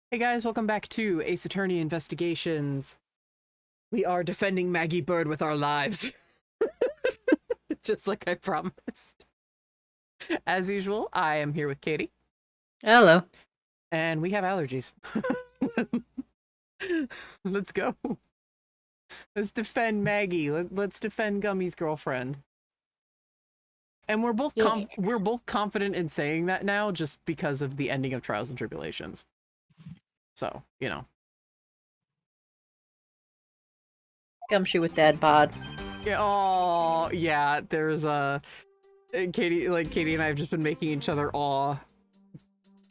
Hey guys, welcome back to Ace Attorney Investigations. We are defending Maggie Bird with our lives. Just like I promised. As usual, I am here with Katie. Hello. And we have allergies. Let's go. Let's defend Maggie. Let's defend Gummy's girlfriend. And we're both confident in saying that now just because of the ending of Trials and Tribulations. So, you know. Gumshoe with dad bod. Yeah, oh, yeah, there's Katie and I have just been making each other awe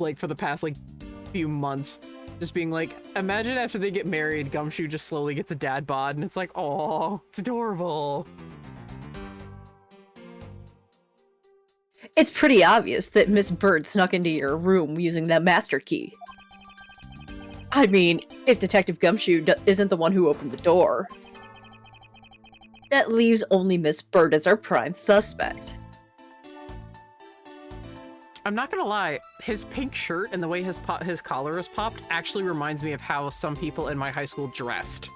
like for the past few months. Just being like, imagine after they get married, Gumshoe just slowly gets a dad bod and it's like, oh, it's adorable. It's pretty obvious that Miss Bird snuck into your room using that master key. I mean, if Detective Gumshoe isn't the one who opened the door, that leaves only Miss Bird as our prime suspect. I'm not gonna lie, his pink shirt and the way his collar is popped actually reminds me of how some people in my high school dressed.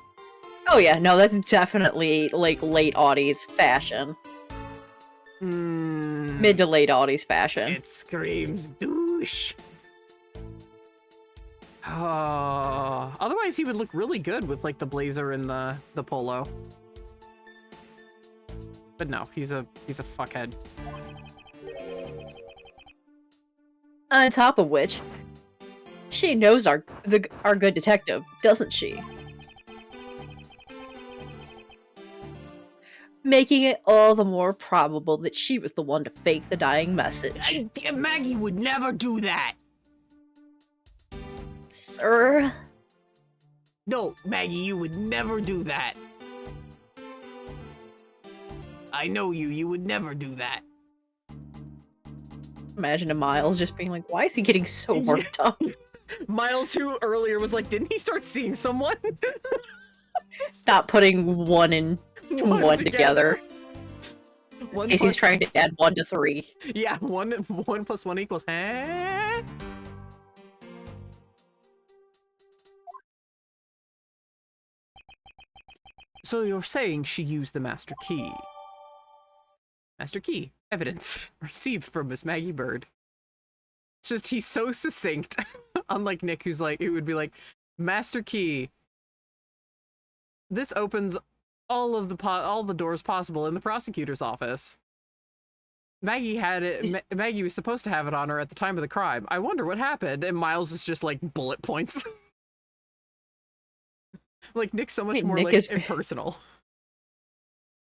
Oh yeah, no, that's definitely like late aughties fashion. Mid to late aughties fashion. It screams douche. Oh, otherwise he would look really good with like the blazer and the polo. But no, he's a fuckhead. On top of which, she knows our good detective, doesn't she? Making it all the more probable that she was the one to fake the dying message. Maggie would never do that! Sir? No, Maggie, you would never do that. I know you, you would never do that. Imagine a Miles just being like, why is he getting so worked up? Miles, who earlier was like, didn't he start seeing someone? Just stop putting one and one together. In case he's trying to add 1 to 3. Yeah, 1 plus 1 equals, huh? So you're saying she used the master key. Master key. Evidence. Received from Miss Maggie Bird. It's just, he's so succinct. Unlike Nick, who's like, it would be like, master key. This opens all the doors possible in the prosecutor's office. Maggie had it. Maggie was supposed to have it on her at the time of the crime. I wonder what happened. And Miles is just like bullet points. Like Nick's so much more Nick like is impersonal.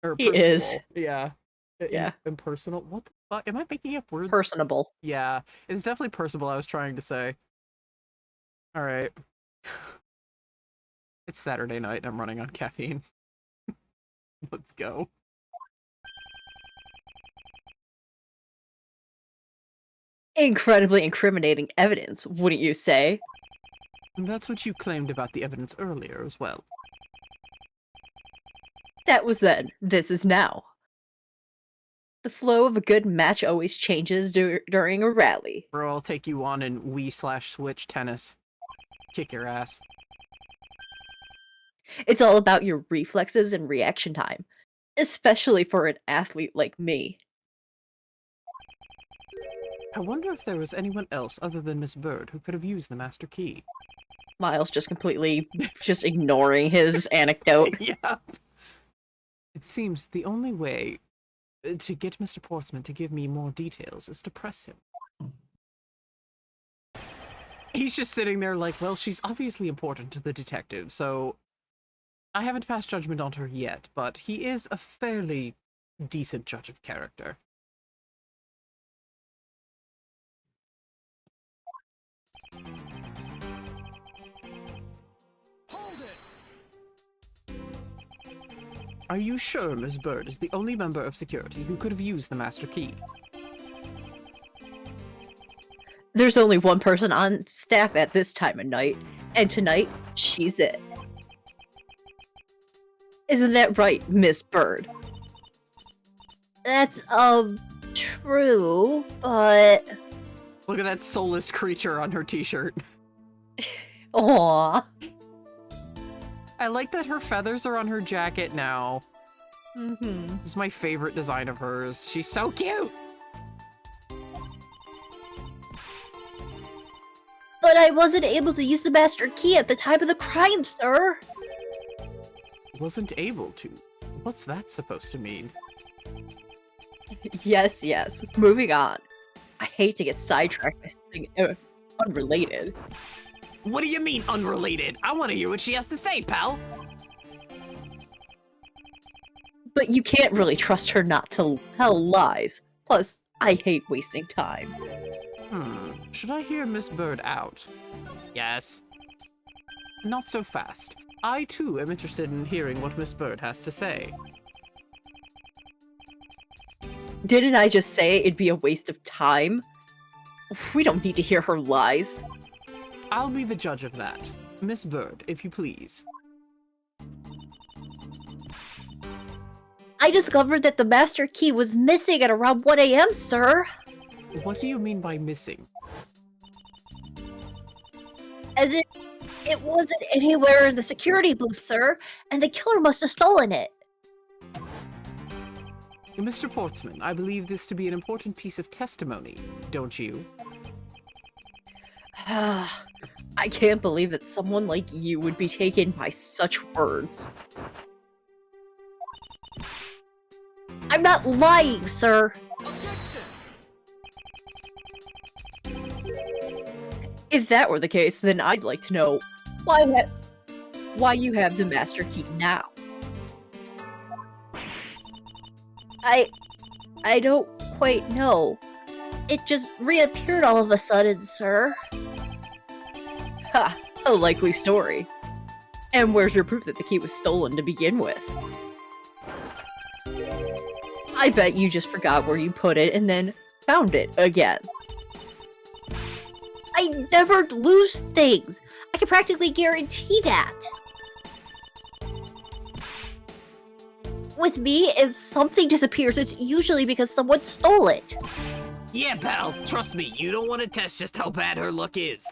Or he is. Yeah. Yeah. Impersonal. What the fuck? Am I making up words? Personable. Yeah. It's definitely personable, I was trying to say. Alright. It's Saturday night and I'm running on caffeine. Let's go. Incredibly incriminating evidence, wouldn't you say? And that's what you claimed about the evidence earlier as well. That was then. This is now. The flow of a good match always changes during a rally. Bro, I'll take you on in Wii/Switch tennis. Kick your ass. It's all about your reflexes and reaction time, especially for an athlete like me. I wonder if there was anyone else other than Miss Bird who could have used the master key. Miles just completely just ignoring his anecdote. Yeah. It seems the only way to get Mr. Portsmouth to give me more details is to press him. He's just sitting there like, well, she's obviously important to the detective, so I haven't passed judgment on her yet, but he is a fairly decent judge of character. Are you sure Miss Bird is the only member of security who could have used the master key? There's only one person on staff at this time of night, and tonight, she's it. Isn't that right, Miss Bird? That's, true, but... Look at that soulless creature on her t-shirt. Aww. I like that her feathers are on her jacket now. Mm-hmm. This is my favorite design of hers. She's so cute! But I wasn't able to use the Master Key at the time of the crime, sir! Wasn't able to. What's that supposed to mean? Yes, yes. Moving on. I hate to get sidetracked by something unrelated. What do you mean, unrelated? I want to hear what she has to say, pal! But you can't really trust her not to tell lies. Plus, I hate wasting time. Should I hear Miss Bird out? Yes. Not so fast. I, too, am interested in hearing what Miss Bird has to say. Didn't I just say it'd be a waste of time? We don't need to hear her lies. I'll be the judge of that. Miss Bird, if you please. I discovered that the Master Key was missing at around 1 AM, sir! What do you mean by missing? As in, it wasn't anywhere in the security booth, sir, and the killer must have stolen it. Mr. Portsman, I believe this to be an important piece of testimony, don't you? I can't believe that someone like you would be taken by such words. I'm not lying, sir! If that were the case, then I'd like to know why you have the Master Key now. I don't quite know. It just reappeared all of a sudden, sir. Ha, a likely story. And where's your proof that the key was stolen to begin with? I bet you just forgot where you put it and then found it again. I never lose things. I can practically guarantee that. With me, if something disappears, it's usually because someone stole it. Yeah, pal. Trust me, you don't want to test just how bad her luck is.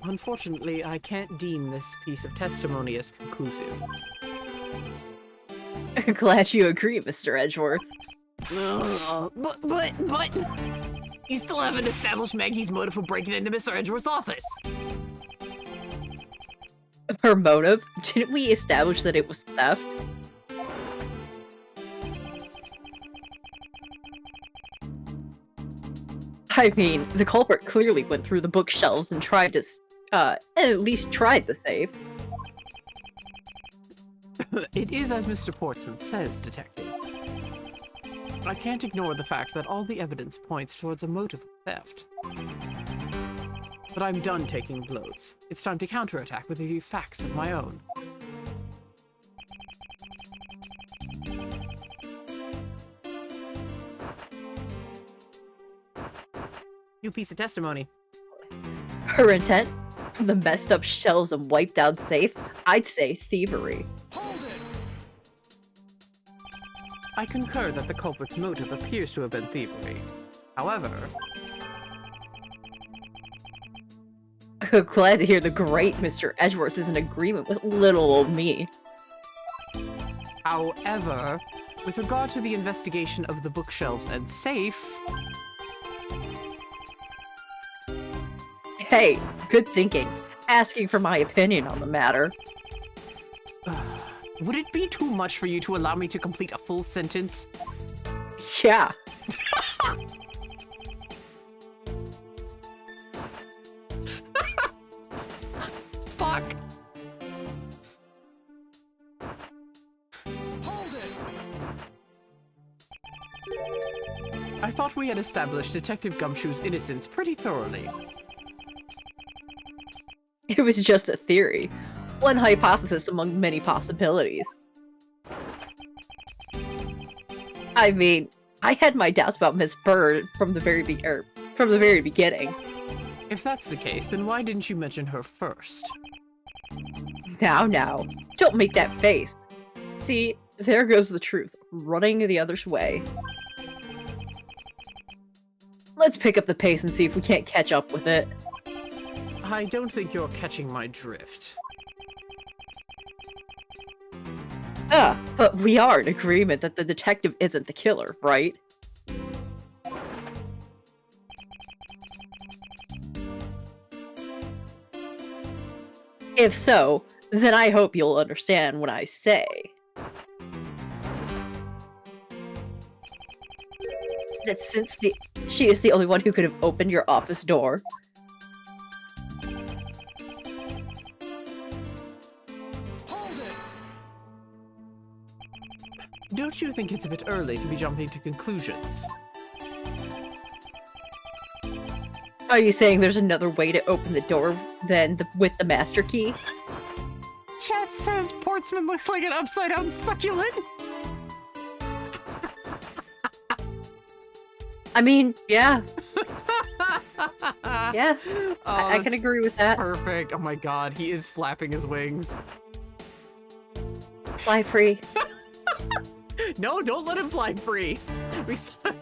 Unfortunately, I can't deem this piece of testimony as conclusive. Glad you agree, Mr. Edgeworth. But... You still haven't established Maggie's motive for breaking into Mr. Edgeworth's office. Her motive? Didn't we establish that it was theft? I mean, the culprit clearly went through the bookshelves and tried to, at least tried the safe. It is as Mr. Portsman says, Detective. I can't ignore the fact that all the evidence points towards a motive of theft. But I'm done taking blows. It's time to counterattack with a few facts of my own. New piece of testimony. Her intent? From the messed up shelves and wiped out safe? I'd say thievery. I concur that the culprit's motive appears to have been thievery. However... Glad to hear the great Mr. Edgeworth is in agreement with little old me. However, with regard to the investigation of the bookshelves and safe... Hey, good thinking. Asking for my opinion on the matter. Would it be too much for you to allow me to complete a full sentence? Yeah. Fuck. Hold it! I thought we had established Detective Gumshoe's innocence pretty thoroughly. It was just a theory. One hypothesis among many possibilities. I mean, I had my doubts about Miss Bird from the very beginning. If that's the case, then why didn't you mention her first? Now, don't make that face. See, there goes the truth, running the other way. Let's pick up the pace and see if we can't catch up with it. I don't think you're catching my drift. But we are in agreement that the detective isn't the killer, right? If so, then I hope you'll understand what I say. That since she is the only one who could have opened your office door. Don't you think it's a bit early to be jumping to conclusions? Are you saying there's another way to open the door than with the master key? Chat says Portsman looks like an upside-down succulent. I mean, yeah. Yeah, Oh, I can agree with that. Perfect. Oh my god, he is flapping his wings. Fly free. No, don't let him fly free.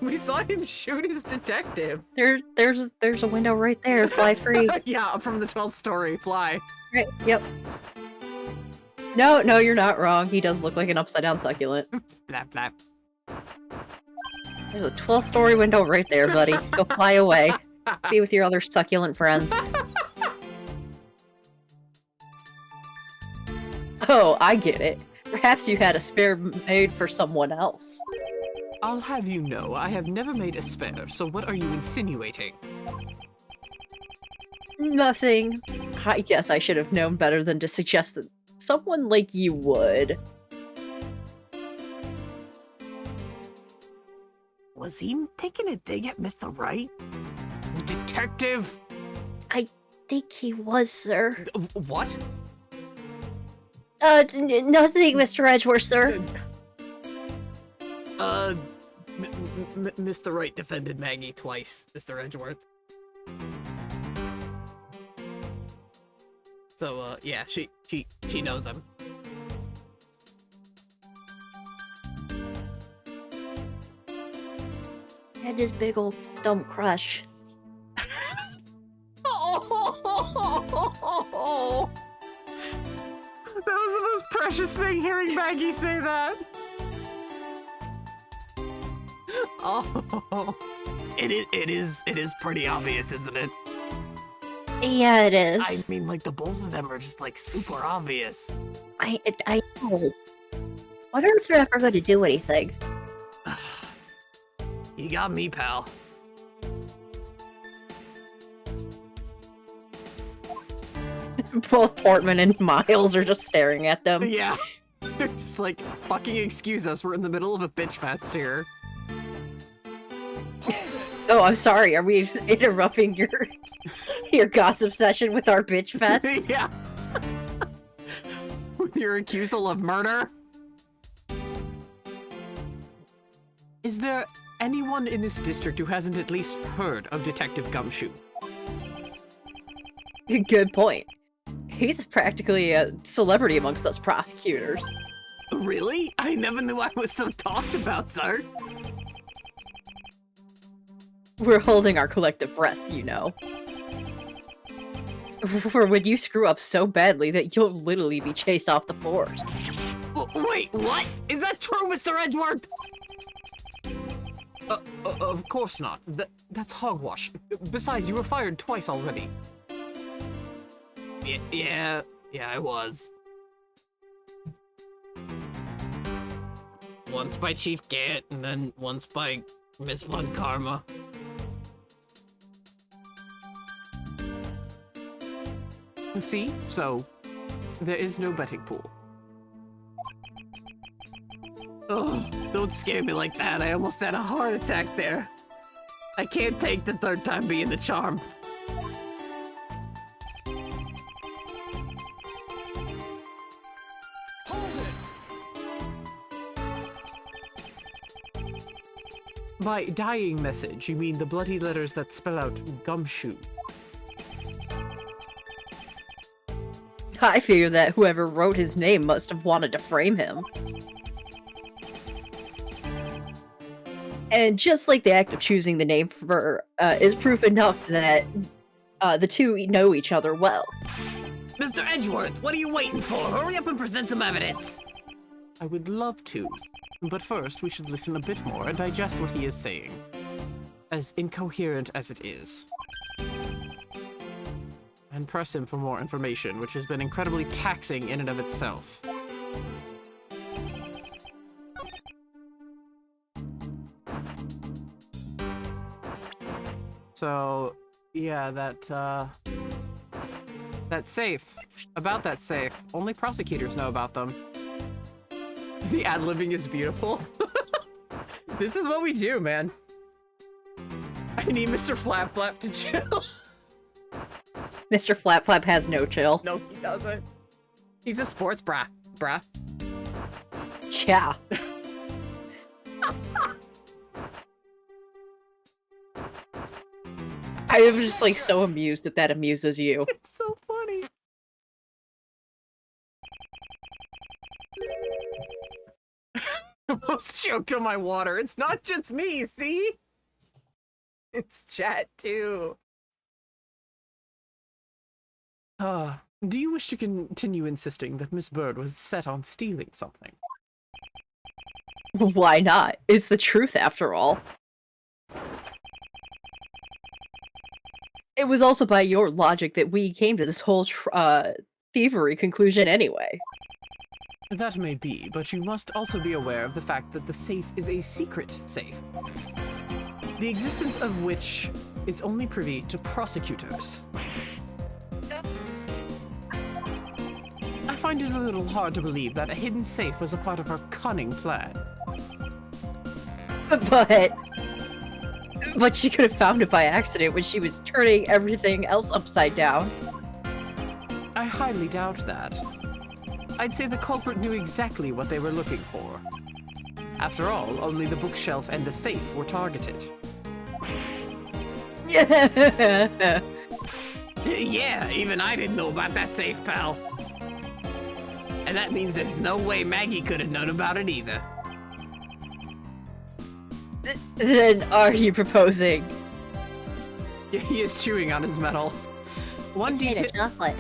We saw him shoot his detective. There's a window right there. Fly free. Yeah, from the 12th story. Fly. Right. Yep. No, you're not wrong. He does look like an upside down succulent. Flap, flap. There's a 12th-story window right there, buddy. Go fly away. Be with your other succulent friends. Oh, I get it. Perhaps you had a spare made for someone else. I'll have you know, I have never made a spare, so what are you insinuating? Nothing. I guess I should have known better than to suggest that someone like you would. Was he taking a dig at Mr. Wright? Detective! I think he was, sir. What? Nothing, Mr. Edgeworth, sir. Mr. Wright defended Maggie twice, Mr. Edgeworth. So, yeah, she knows him. And his big old dumb crush. Oh! That was the most precious thing, hearing Maggie say that. Oh, it is pretty obvious, isn't it? Yeah, it is. I mean, like, the both of them are just, like, super obvious. I know. Wonder if they're ever going to do anything. You got me, pal. Both Portman and Miles are just staring at them. Yeah. They're just like, fucking excuse us, we're in the middle of a bitch fest here. Oh, I'm sorry. Are we interrupting your gossip session with our bitch fest? Yeah. With your accusal of murder? Is there anyone in this district who hasn't at least heard of Detective Gumshoe? Good point. He's practically a celebrity amongst us prosecutors. Really? I never knew I was so talked about, sir. We're holding our collective breath, you know. For when you screw up so badly that you'll literally be chased off the force. Wait, what? Is that true, Mr. Edgeworth? Of course not. That's hogwash. Besides, you were fired twice already. Yeah, I was. Once by Chief Gant, and then once by Miss Von Karma. See? So, there is no betting pool. Oh, don't scare me like that. I almost had a heart attack there. I can't take the third time being the charm. By dying message, you mean the bloody letters that spell out Gumshoe. I figure that whoever wrote his name must have wanted to frame him. And just like the act of choosing the name for is proof enough that the two know each other well. Mr. Edgeworth, what are you waiting for? Hurry up and present some evidence. I would love to, but first we should listen a bit more and digest what he is saying, as incoherent as it is. And press him for more information, which has been incredibly taxing in and of itself. So, yeah, that safe. About that safe. Only prosecutors know about them. The ad-libbing is beautiful. This is what we do, man. I need Mr. Flap Flap to chill. Mr. Flap Flap has no chill. No, he doesn't. He's a sports bra. Yeah. I am just like so amused that that amuses you. It's so funny. Almost choked on my water. It's not just me, see? It's chat too. Do you wish to continue insisting that Miss Bird was set on stealing something? Why not? It's the truth after all. It was also by your logic that we came to this whole thievery conclusion anyway. That may be, but you must also be aware of the fact that the safe is a secret safe. The existence of which is only privy to prosecutors. I find it a little hard to believe that a hidden safe was a part of her cunning plan. But she could have found it by accident when she was turning everything else upside down. I highly doubt that. I'd say the culprit knew exactly what they were looking for. After all, only the bookshelf and the safe were targeted. Yeah, even I didn't know about that safe, pal. And that means there's no way Maggie could have known about it either. Then are you proposing? He is chewing on his metal. One It's made of detail. chocolate.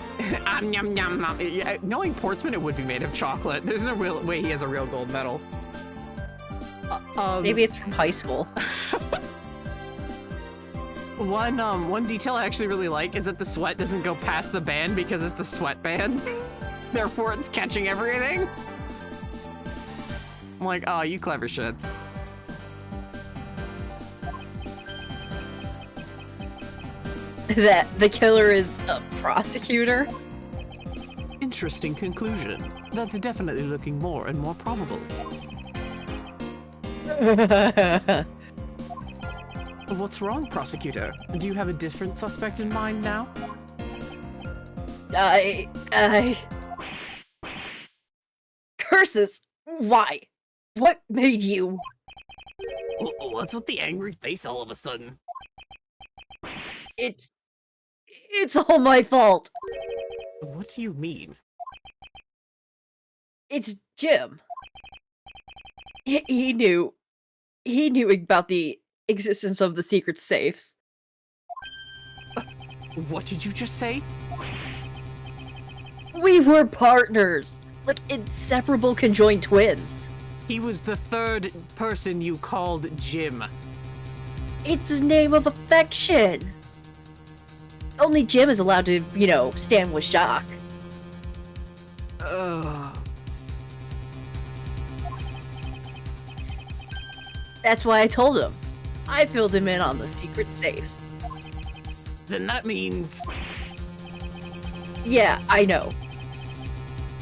Yum, yum, yum. Yeah, knowing Portsmouth, it would be made of chocolate. There's no real way he has a real gold medal. Maybe it's from high school. One detail I actually really like is that the sweat doesn't go past the band because it's a sweat band. Therefore, it's catching everything. I'm like, oh, you clever shits. That the killer is a prosecutor? Interesting conclusion. That's definitely looking more and more probable. What's wrong, prosecutor? Do you have a different suspect in mind now? Curses! Why? What made you? What's with the angry face all of a sudden? It's all my fault. What do you mean? It's Jim. He knew about the existence of the secret safes. What did you just say? We were partners, like inseparable conjoined twins. He was the third person you called Jim. It's a name of affection. Only Jim is allowed to, stand with Jacques. Ugh. That's why I told him. I filled him in on the secret safes. Then that means... Yeah, I know.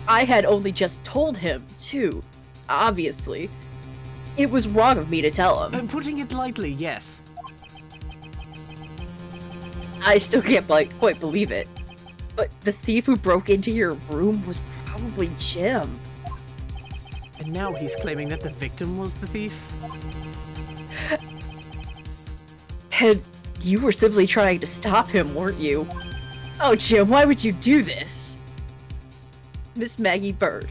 I had only just told him, too. Obviously. It was wrong of me to tell him. I'm putting it lightly, yes. I still can't quite believe it. But the thief who broke into your room was probably Jim. And now he's claiming that the victim was the thief? And you were simply trying to stop him, weren't you? Oh, Jim, why would you do this? Miss Maggie Bird.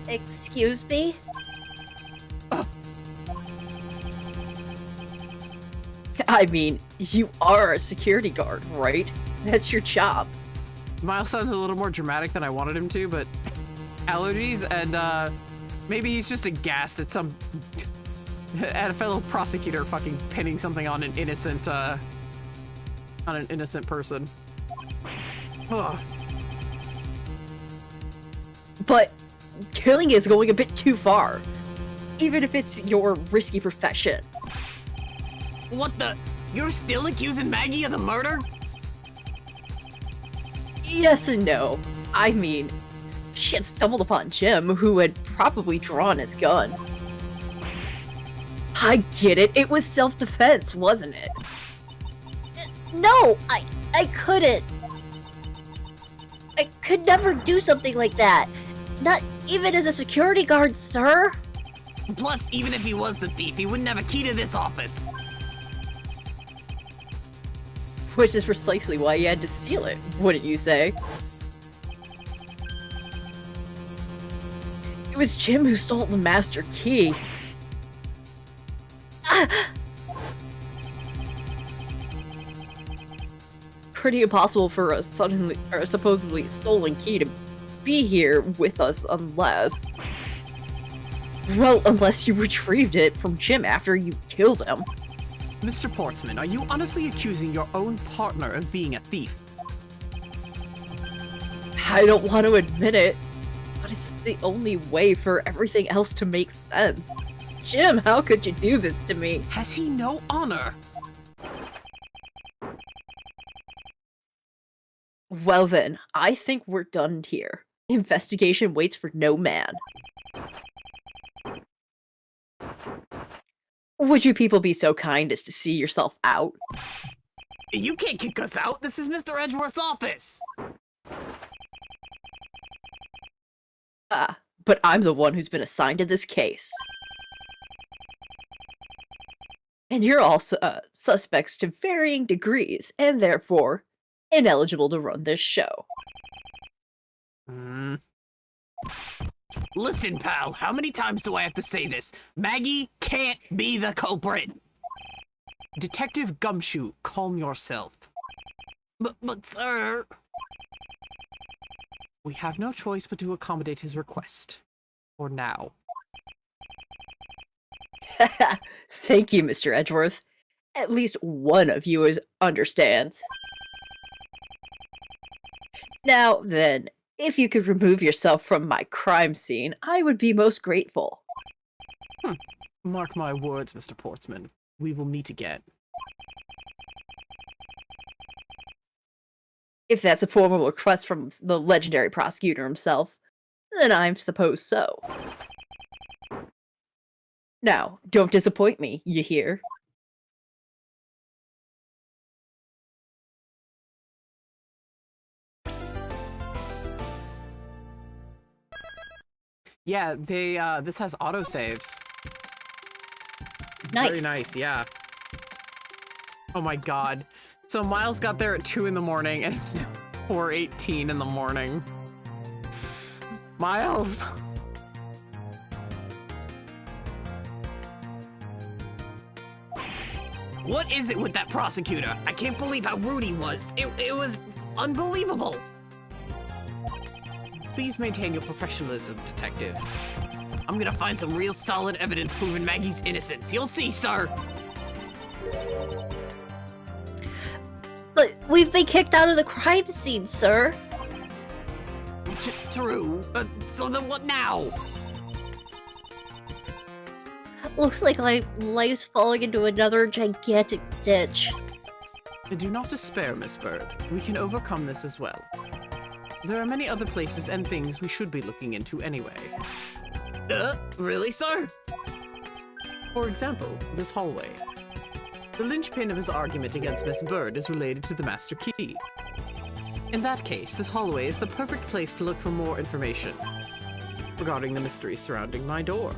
Excuse me? I mean, you are a security guard, right? That's your job. Miles sounded a little more dramatic than I wanted him to, but allergies and maybe he's just aghast at at a fellow prosecutor fucking pinning something on an innocent person. Ugh. But killing is going a bit too far, even if it's your risky profession. What the? You're still accusing Maggie of the murder? Yes and no. I mean, she had stumbled upon Jim, who had probably drawn his gun. I get it. It was self-defense, wasn't it? No, I couldn't. I could never do something like that. Not even as a security guard, sir. Plus, even if he was the thief, he wouldn't have a key to this office. Which is precisely why you had to steal it, wouldn't you say? It was Jim who stole the master key. Pretty impossible for a supposedly stolen key to be here with us unless... Well, unless you retrieved it from Jim after you killed him. Mr. Portsman, are you honestly accusing your own partner of being a thief? I don't want to admit it, but it's the only way for everything else to make sense. Jim, how could you do this to me? Has he no honor? Well then, I think we're done here. Investigation waits for no man. Would you people be so kind as to see yourself out? You can't kick us out. This is Mr. Edgeworth's office. But I'm the one who's been assigned to this case. And you're all suspects to varying degrees, and therefore ineligible to run this show. Listen, pal, how many times do I have to say this? Maggie can't be the culprit. Detective Gumshoe, calm yourself. But sir... We have no choice but to accommodate his request. For now. Thank you, Mr. Edgeworth. At least one of you understands. Now then, if you could remove yourself from my crime scene, I would be most grateful. Mark my words, Mr. Portsman. We will meet again. If that's a formal request from the legendary prosecutor himself, then I suppose so. Now, don't disappoint me, you hear? Yeah, they, this has autosaves. Nice. Very nice, yeah. Oh my god. So Miles got there at 2 in the morning, and it's now 4:18 in the morning. Miles! What is it with that prosecutor? I can't believe how rude he was. It was unbelievable. Please maintain your professionalism, detective. I'm gonna find some real solid evidence proving Maggie's innocence. You'll see, sir. But we've been kicked out of the crime scene, sir. True. So then what now? Looks like life's falling into another gigantic ditch. Do not despair, Miss Bird. We can overcome this as well. There are many other places and things we should be looking into anyway. Really, sir? For example, this hallway. The linchpin of his argument against Miss Bird is related to the Master Key. In that case, this hallway is the perfect place to look for more information regarding the mystery surrounding my door.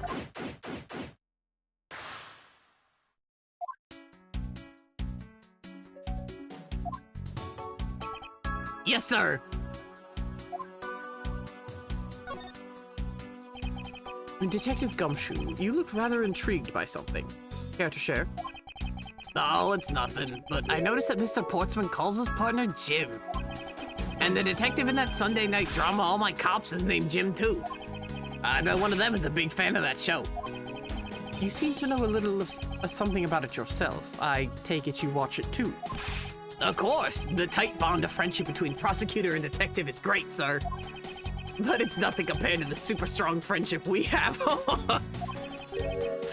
Yes, sir. Detective Gumshoe, you looked rather intrigued by something. Care to share? Oh, it's nothing, but I noticed that Mr. Portsman calls his partner Jim. and the detective in that Sunday night drama, All My Cops, is named Jim too. I bet one of them is a big fan of that show. You seem to know a little of something about it yourself. I take it you watch it too. Of course, the tight bond of friendship between prosecutor and detective is great, sir. But it's nothing compared to the super strong friendship we have.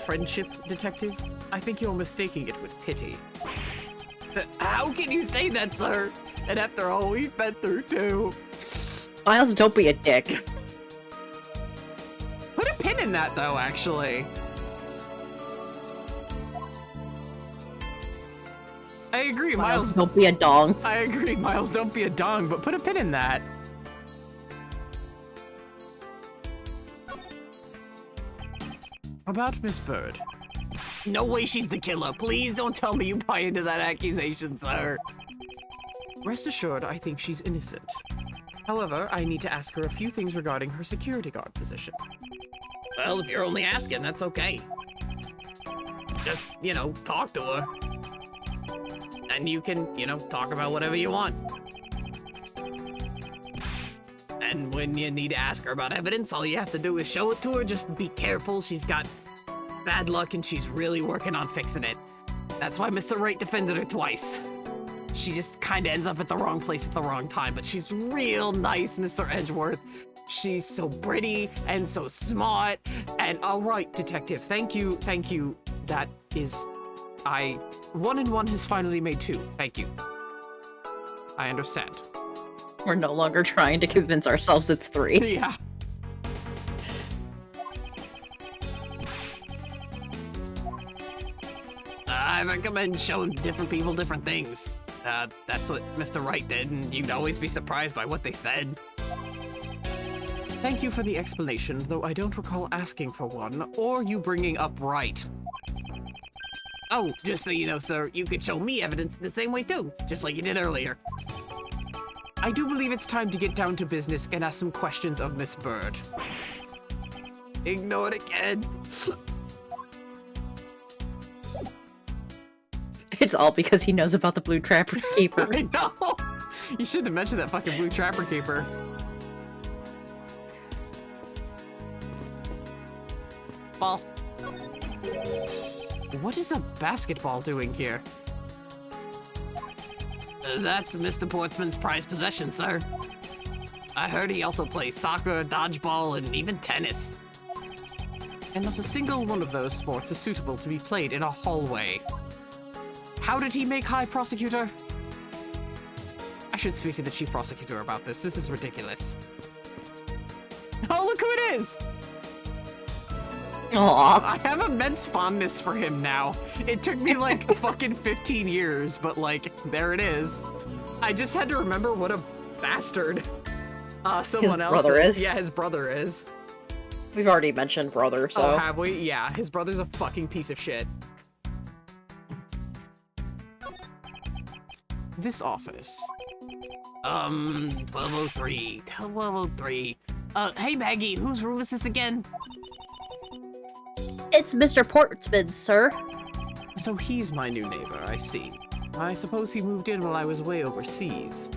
Friendship, detective? I think you're mistaking it with pity. How can you say that, sir? And after all we've been through, too. Miles, don't be a dick. Put a pin in that, though, actually. I agree, Miles. Don't be a dong. I agree, Miles, don't be a dong, but put a pin in that. About Miss Bird. No way she's the killer. Please don't tell me you buy into that accusation, sir. Rest assured, I think she's innocent. However, I need to ask her a few things regarding her security guard position. Well, if you're only asking, that's okay. Just, talk to her. And you can, talk about whatever you want. And when you need to ask her about evidence, all you have to do is show it to her. Just be careful. She's got bad luck and she's really working on fixing it. That's why Mr. Wright defended her twice. She just kind of ends up at the wrong place at the wrong time, but she's real nice, Mr. Edgeworth. She's so pretty and so smart. And all right, detective, thank you. That is, 1 and 1 has finally made 2. Thank you. I understand. We're no longer trying to convince ourselves it's 3. Yeah. I recommend showing different people different things. That's what Mr. Wright did, and you'd always be surprised by what they said. Thank you for the explanation, though I don't recall asking for one, or you bringing up Wright. Oh, just so you know, sir, you could show me evidence in the same way too, just like you did earlier. I do believe it's time to get down to business and ask some questions of Miss Bird. Ignore it again. It's all because he knows about the Blue Trapper Keeper. I know! You shouldn't have mentioned that fucking Blue Trapper Keeper. Ball. What is a basketball doing here? That's Mr. Portsman's prized possession, sir. I heard he also plays soccer, dodgeball, and even tennis. And not a single one of those sports is suitable to be played in a hallway. How did he make high, prosecutor? I should speak to the chief prosecutor about this. This is ridiculous. Oh, look who it is! Aww. I have immense fondness for him now. It took me like fucking 15 years, but like, there it is. I just had to remember what a bastard someone else brother is? Yeah, his brother is. We've already mentioned brother, so. Oh, have we? Yeah, his brother's a fucking piece of shit. This office. 1203. 1203. Hey Maggie, whose room is this again? It's Mr. Portsman's, sir. So he's my new neighbor, I see. I suppose he moved in while I was away overseas.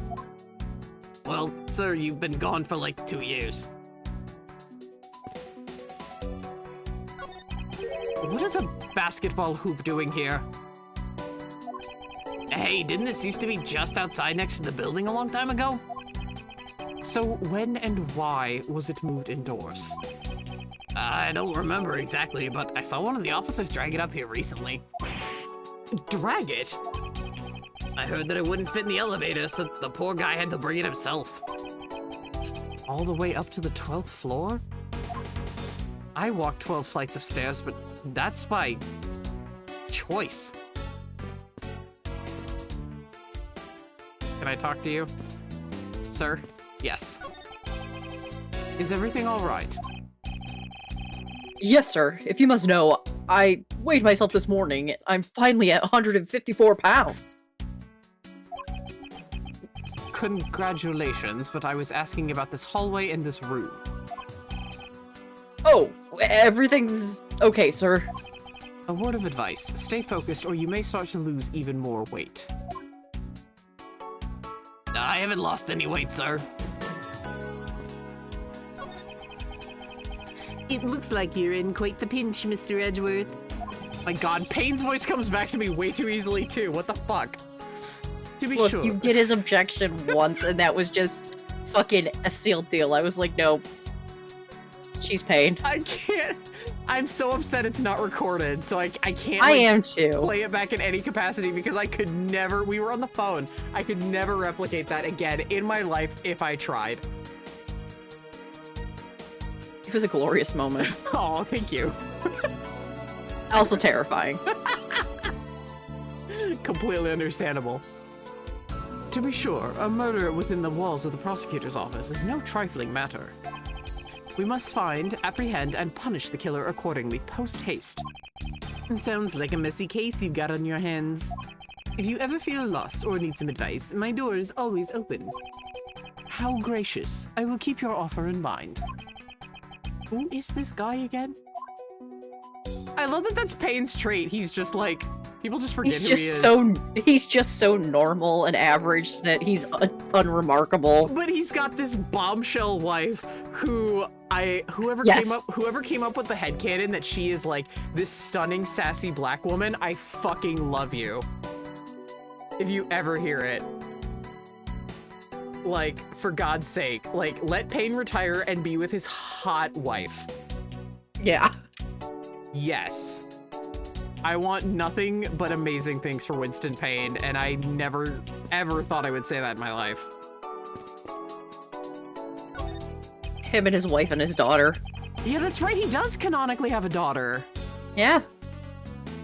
Well, sir, you've been gone for like 2 years. What is a basketball hoop doing here? Hey, didn't this used to be just outside next to the building a long time ago? So when and why was it moved indoors? I don't remember exactly, but I saw one of the officers drag it up here recently. Drag it? I heard that it wouldn't fit in the elevator, so the poor guy had to bring it himself. All the way up to the 12th floor? I walked 12 flights of stairs, but that's by choice. Can I talk to you? Sir? Yes. Is everything all right? Yes, sir. If you must know, I weighed myself this morning. I'm finally at 154 pounds. Congratulations, but I was asking about this hallway and this room. Oh, everything's okay, sir. A word of advice. Stay focused or you may start to lose even more weight. I haven't lost any weight, sir. It looks like you're in quite the pinch, Mr. Edgeworth. My god, Payne's voice comes back to me way too easily too. What the fuck? To be Look, sure. you did his objection once, and that was just fucking a sealed deal. I was like, no. She's Payne. I can't. I'm so upset it's not recorded, so I can't I like, am too. play it back in any capacity because I could never, we were on the phone, I could never replicate that again in my life if I tried. It was a glorious moment. Oh, thank you. Also terrifying. Completely understandable. To be sure, a murder within the walls of the prosecutor's office is no trifling matter. We must find, apprehend, and punish the killer accordingly, post-haste. Sounds like a messy case you've got on your hands. If you ever feel lost or need some advice, my door is always open. How gracious. I will keep your offer in mind. Who is this guy again? I love that that's Payne's trait. He's just like, people just forget who he is. He's just so normal and average that he's unremarkable. But he's got this bombshell wife who whoever came up with the headcanon that she is like this stunning sassy black woman, I fucking love you. If you ever hear it. Like, for God's sake, like, let Payne retire and be with his hot wife. Yeah. Yes. I want nothing but amazing things for Winston Payne, and I never, ever thought I would say that in my life. Him and his wife and his daughter. Yeah, that's right, he does canonically have a daughter. Yeah.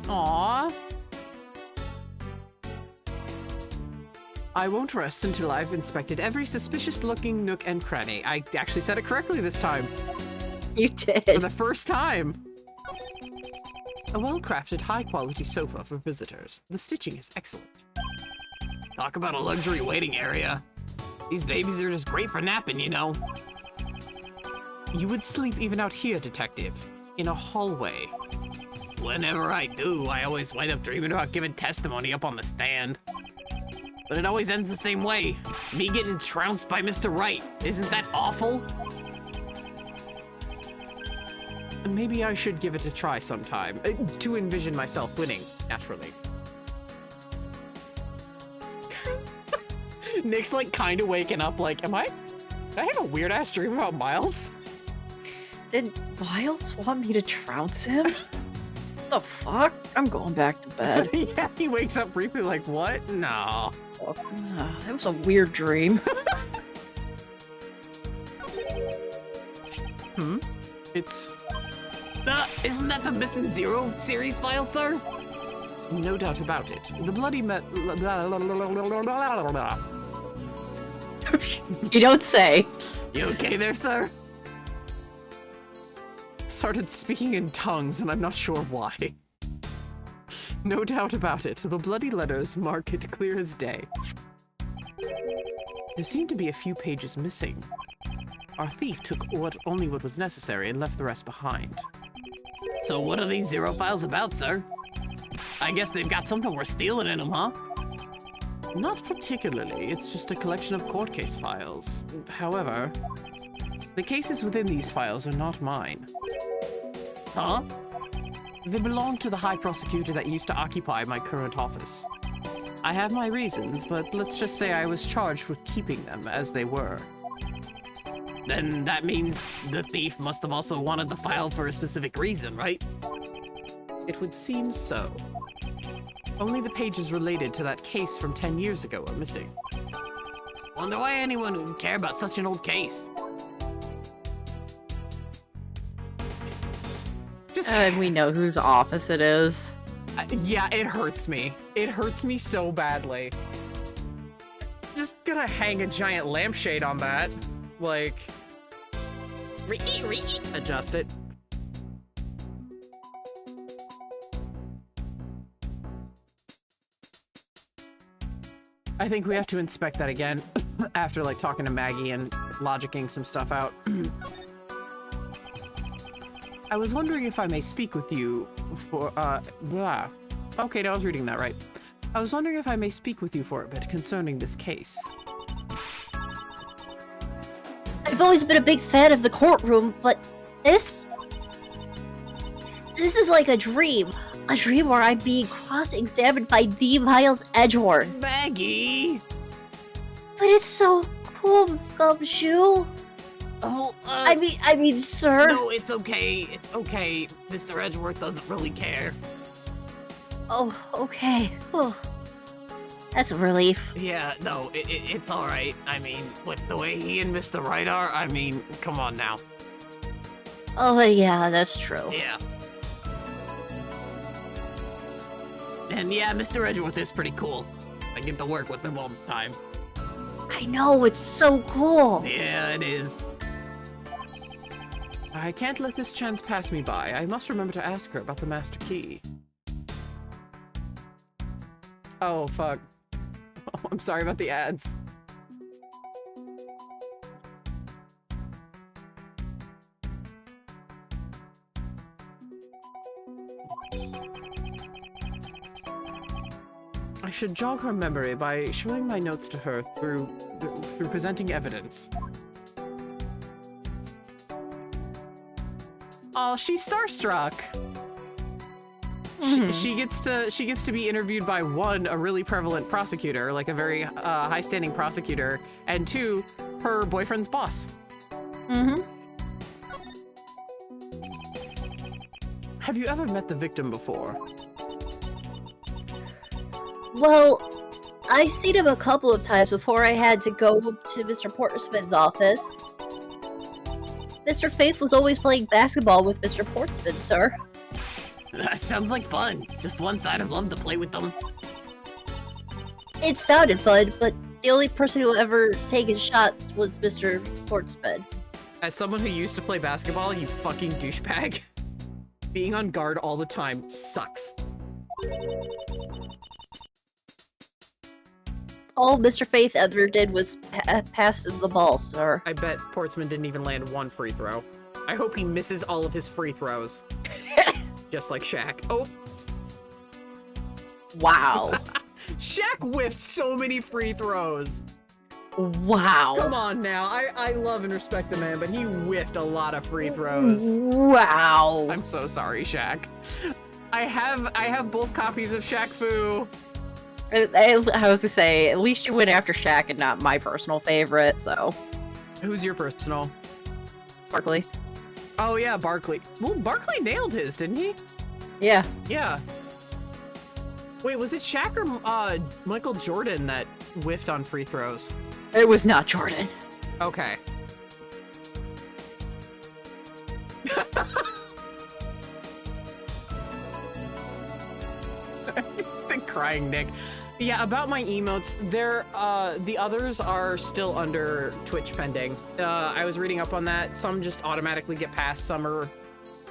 Aww. I won't rest until I've inspected every suspicious-looking nook and cranny. I actually said it correctly this time. You For did. the first time. A well-crafted, high-quality sofa for visitors. The stitching is excellent. Talk about a luxury waiting area. These babies are just great for napping, you know. You would sleep even out here, detective. In a hallway. Whenever I do, I always wind up dreaming about giving testimony up on the stand. But it always ends the same way. Me getting trounced by Mr. Wright. Isn't that awful? Maybe I should give it a try sometime. To envision myself winning, naturally. Nick's like kind of waking up like, did I have a weird ass dream about Miles? Did Miles want me to trounce him? The fuck? I'm going back to bed. Yeah, he wakes up briefly like, what? No. That was a weird dream. It's Isn't that the Missing Zero series file, sir? no doubt about it. The bloody You don't say. You okay there, sir? started speaking in tongues, and I'm not sure why. No doubt about it, the bloody letters mark it clear as day. There seem to be a few pages missing. Our thief took only what was necessary and left the rest behind. So what are these Zero files about, sir? I guess they've got something worth stealing in them, huh? Not particularly, it's just a collection of court case files. However, the cases within these files are not mine. Huh? They belong to the high prosecutor that used to occupy my current office. I have my reasons, but let's just say I was charged with keeping them as they were. Then that means the thief must have also wanted the file for a specific reason, right? It would seem so. Only the pages related to that case from 10 years ago are missing. Wonder why anyone would care about such an old case. We know whose office it is. Yeah, it hurts me. It hurts me so badly. Just gonna hang a giant lampshade on that. Like... adjust it. I think we have to inspect that again after like talking to Maggie and logicking some stuff out. I was wondering if I may speak with you for, blah. Okay, I was reading that right. I was wondering if I may speak with you for a bit concerning this case. I've always been a big fan of the courtroom, but this is like a dream. A dream where I'm being cross-examined by the Miles Edgeworth. Maggie! But it's so cool, Gumshoe. Oh, I mean, sir. No, it's okay. It's okay. Mr. Edgeworth doesn't really care. Oh, okay. Oh, that's a relief. Yeah, no, it's alright. I mean, with the way he and Mr. Wright are, I mean, come on now. Oh, yeah, that's true. Yeah. And yeah, Mr. Edgeworth is pretty cool. I get to work with him all the time. I know, it's so cool. Yeah, it is. I can't let this chance pass me by. I must remember to ask her about the Master Key. Oh, fuck. Oh, I'm sorry about the ads. I should jog her memory by showing my notes to her through presenting evidence. Oh, she's starstruck. She gets to be interviewed by one, a really prevalent prosecutor, like a very high-standing prosecutor, and two, her boyfriend's boss. Mm-hmm. Have you ever met the victim before? Well, I've seen him a couple of times before I had to go to Mr. Portsman's office. Mr. Faith was always playing basketball with Mr. Portsman, sir. That sounds like fun. Just once I'd have loved to play with them. It sounded fun, but the only person who ever taken shots was Mr. Portsman. As someone who used to play basketball, you fucking douchebag. Being on guard all the time sucks. All Mr. Faith ever did was pass the ball, sir. I bet Portsman didn't even land one free throw. I hope he misses all of his free throws. Just like Shaq. Oh. Wow. Shaq whiffed so many free throws. Wow. Come on now. I love and respect the man, but he whiffed a lot of free throws. Wow. I'm so sorry, Shaq. I have both copies of Shaq Fu. I was gonna say, at least you went after Shaq and not my personal favorite, so. Who's your personal? Barkley. Oh yeah, Barkley. Well, Barkley nailed his, didn't he? Yeah. Yeah. Wait, was it Shaq or Michael Jordan that whiffed on free throws? It was not Jordan. Okay. The crying Nick. Yeah, about my emotes, the others are still under Twitch pending. I was reading up on that. Some just automatically get passed, some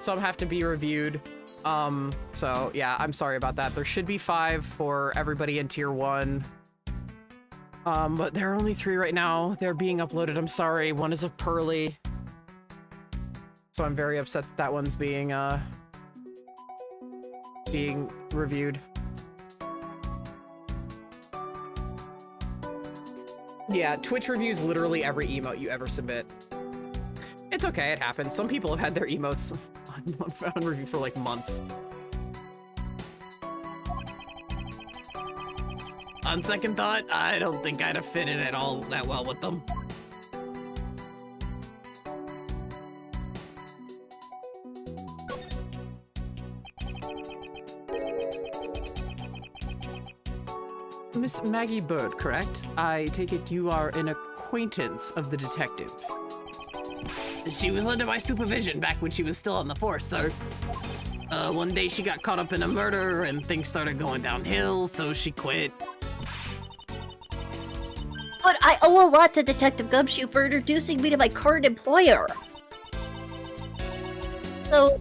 have to be reviewed. So yeah, I'm sorry about that. There should be 5 for everybody in tier 1. But there are only 3 right now. They're being uploaded. I'm sorry. One is a Pearly. So I'm very upset that one's being reviewed. Yeah, Twitch reviews literally every emote you ever submit. It's okay, it happens. Some people have had their emotes on review for like months. On second thought, I don't think I'd have fit in at all that well with them. Miss Maggie Bird, correct? I take it you are an acquaintance of the detective. She was under my supervision back when she was still on the force, sir. One day she got caught up in a murder and things started going downhill, so she quit. But I owe a lot to Detective Gumshoe for introducing me to my current employer. So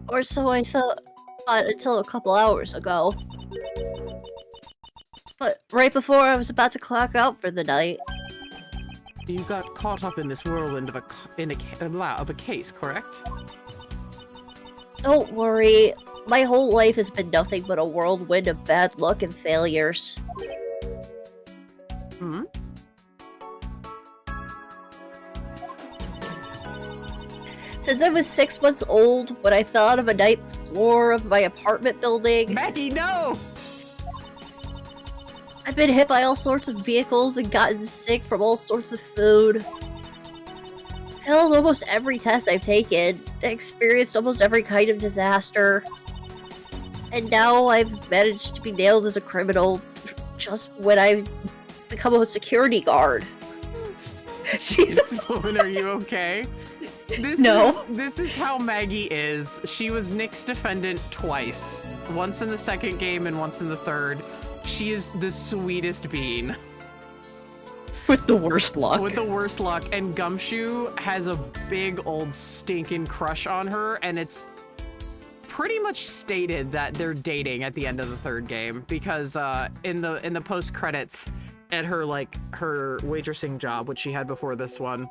I thought until a couple hours ago. But right before I was about to clock out for the night. You got caught up in this whirlwind of a case, correct? Don't worry. My whole life has been nothing but a whirlwind of bad luck and failures. Hmm? Since I was 6 months old, when I fell out of a ninth floor of my apartment building, Maggie, no! I've been hit by all sorts of vehicles and gotten sick from all sorts of food. Failed almost every test I've taken, experienced almost every kind of disaster. And now I've managed to be nailed as a criminal just when I've become a security guard. Jesus, woman, are you okay? This is how Maggie is. She was Nick's defendant twice. Once in the second game and once in the third. She is the sweetest bean. With the worst luck. With the worst luck. And Gumshoe has a big old stinking crush on her, and it's pretty much stated that they're dating at the end of the third game, because in the post credits at her waitressing job, which she had before this one,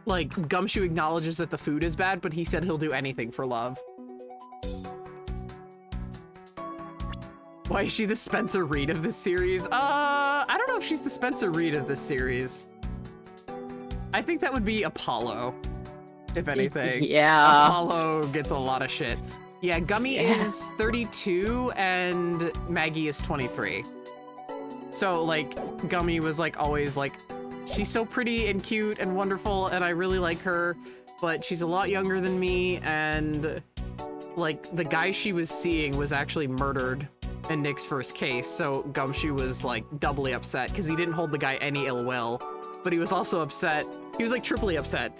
like Gumshoe acknowledges that the food is bad, but he said he'll do anything for love. Why is she the Spencer Reed of this series? I don't know if she's the Spencer Reed of this series. I think that would be Apollo, if anything. Yeah. Apollo gets a lot of shit. Yeah, Gummy is 32 and Maggie is 23. So, like, Gummy was, like, always, like, she's so pretty and cute and wonderful and I really like her, but she's a lot younger than me, and, like, the guy she was seeing was actually murdered in Nick's first case, so Gumshoe was, like, doubly upset because he didn't hold the guy any ill will, but he was also upset. He was, like, triply upset.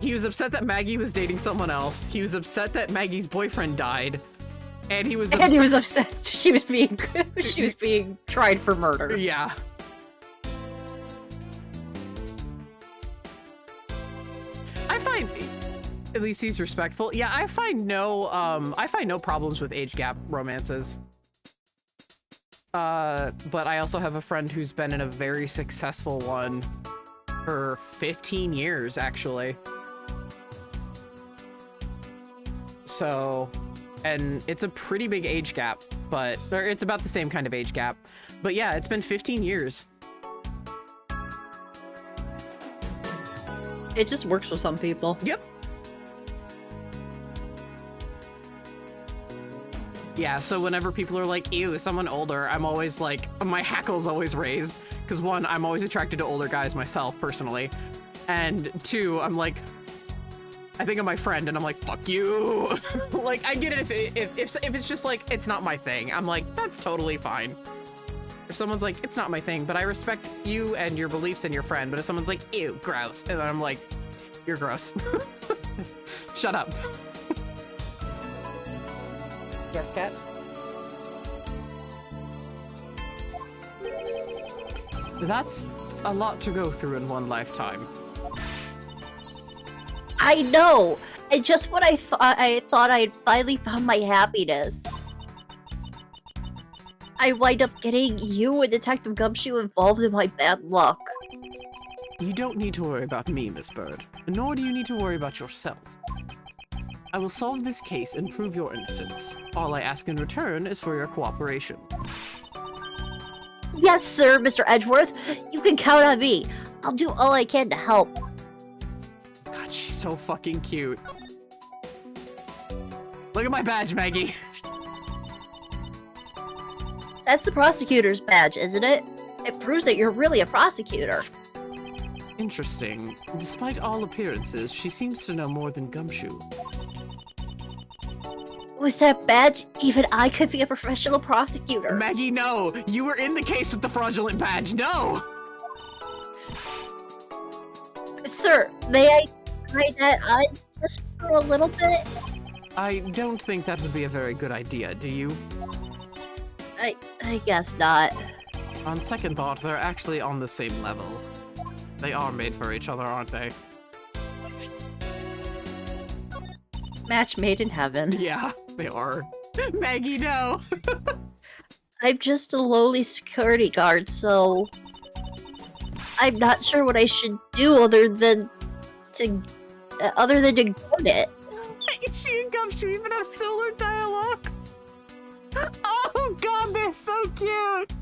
He was upset that Maggie was dating someone else. He was upset that Maggie's boyfriend died. And he was upset she was being tried for murder. Yeah. I find at least he's respectful. Yeah, I find no problems with age gap romances. But I also have a friend who's been in a very successful one for 15 years, actually. So, and it's a pretty big age gap, or it's about the same kind of age gap. But yeah, it's been 15 years. It just works for some people. Yep. Yeah, so whenever people are like, ew, someone older, I'm always like, my hackles always raise. Because one, I'm always attracted to older guys myself, personally. And two, I'm like, I think of my friend and I'm like, fuck you. Like, I get it if it's just like, it's not my thing. I'm like, that's totally fine. If someone's like, it's not my thing, but I respect you and your beliefs and your friend. But if someone's like, ew, gross. And then I'm like, you're gross. Shut up. Yes, Cat? That's a lot to go through in one lifetime. I know! And just when I thought I'd finally found my happiness, I wind up getting you and Detective Gumshoe involved in my bad luck. You don't need to worry about me, Miss Bird. Nor do you need to worry about yourself. I will solve this case and prove your innocence. All I ask in return is for your cooperation. Yes, sir, Mr. Edgeworth. You can count on me. I'll do all I can to help. God, she's so fucking cute. Look at my badge, Maggie. That's the prosecutor's badge, isn't it? It proves that you're really a prosecutor. Interesting. Despite all appearances, she seems to know more than Gumshoe. With that badge, even I could be a professional prosecutor. Maggie, no! You were in the case with the fraudulent badge, no! Sir, may I try that on just for a little bit? I don't think that would be a very good idea, do you? I guess not. On second thought, they're actually on the same level. They are made for each other, aren't they? Match made in heaven. Yeah, they are. Maggie, no! I'm just a lowly security guard, so I'm not sure what I should do other than to guard it. She and Gumshoe even have similar dialogue. Oh god, they're so cute.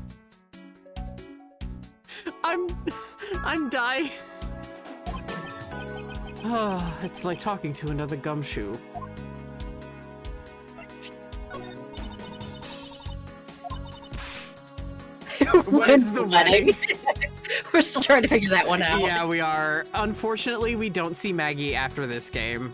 I'm dying. Oh, it's like talking to another Gumshoe. What is the wedding? We're still trying to figure that one out. Yeah, we are. Unfortunately, we don't see Maggie after this game.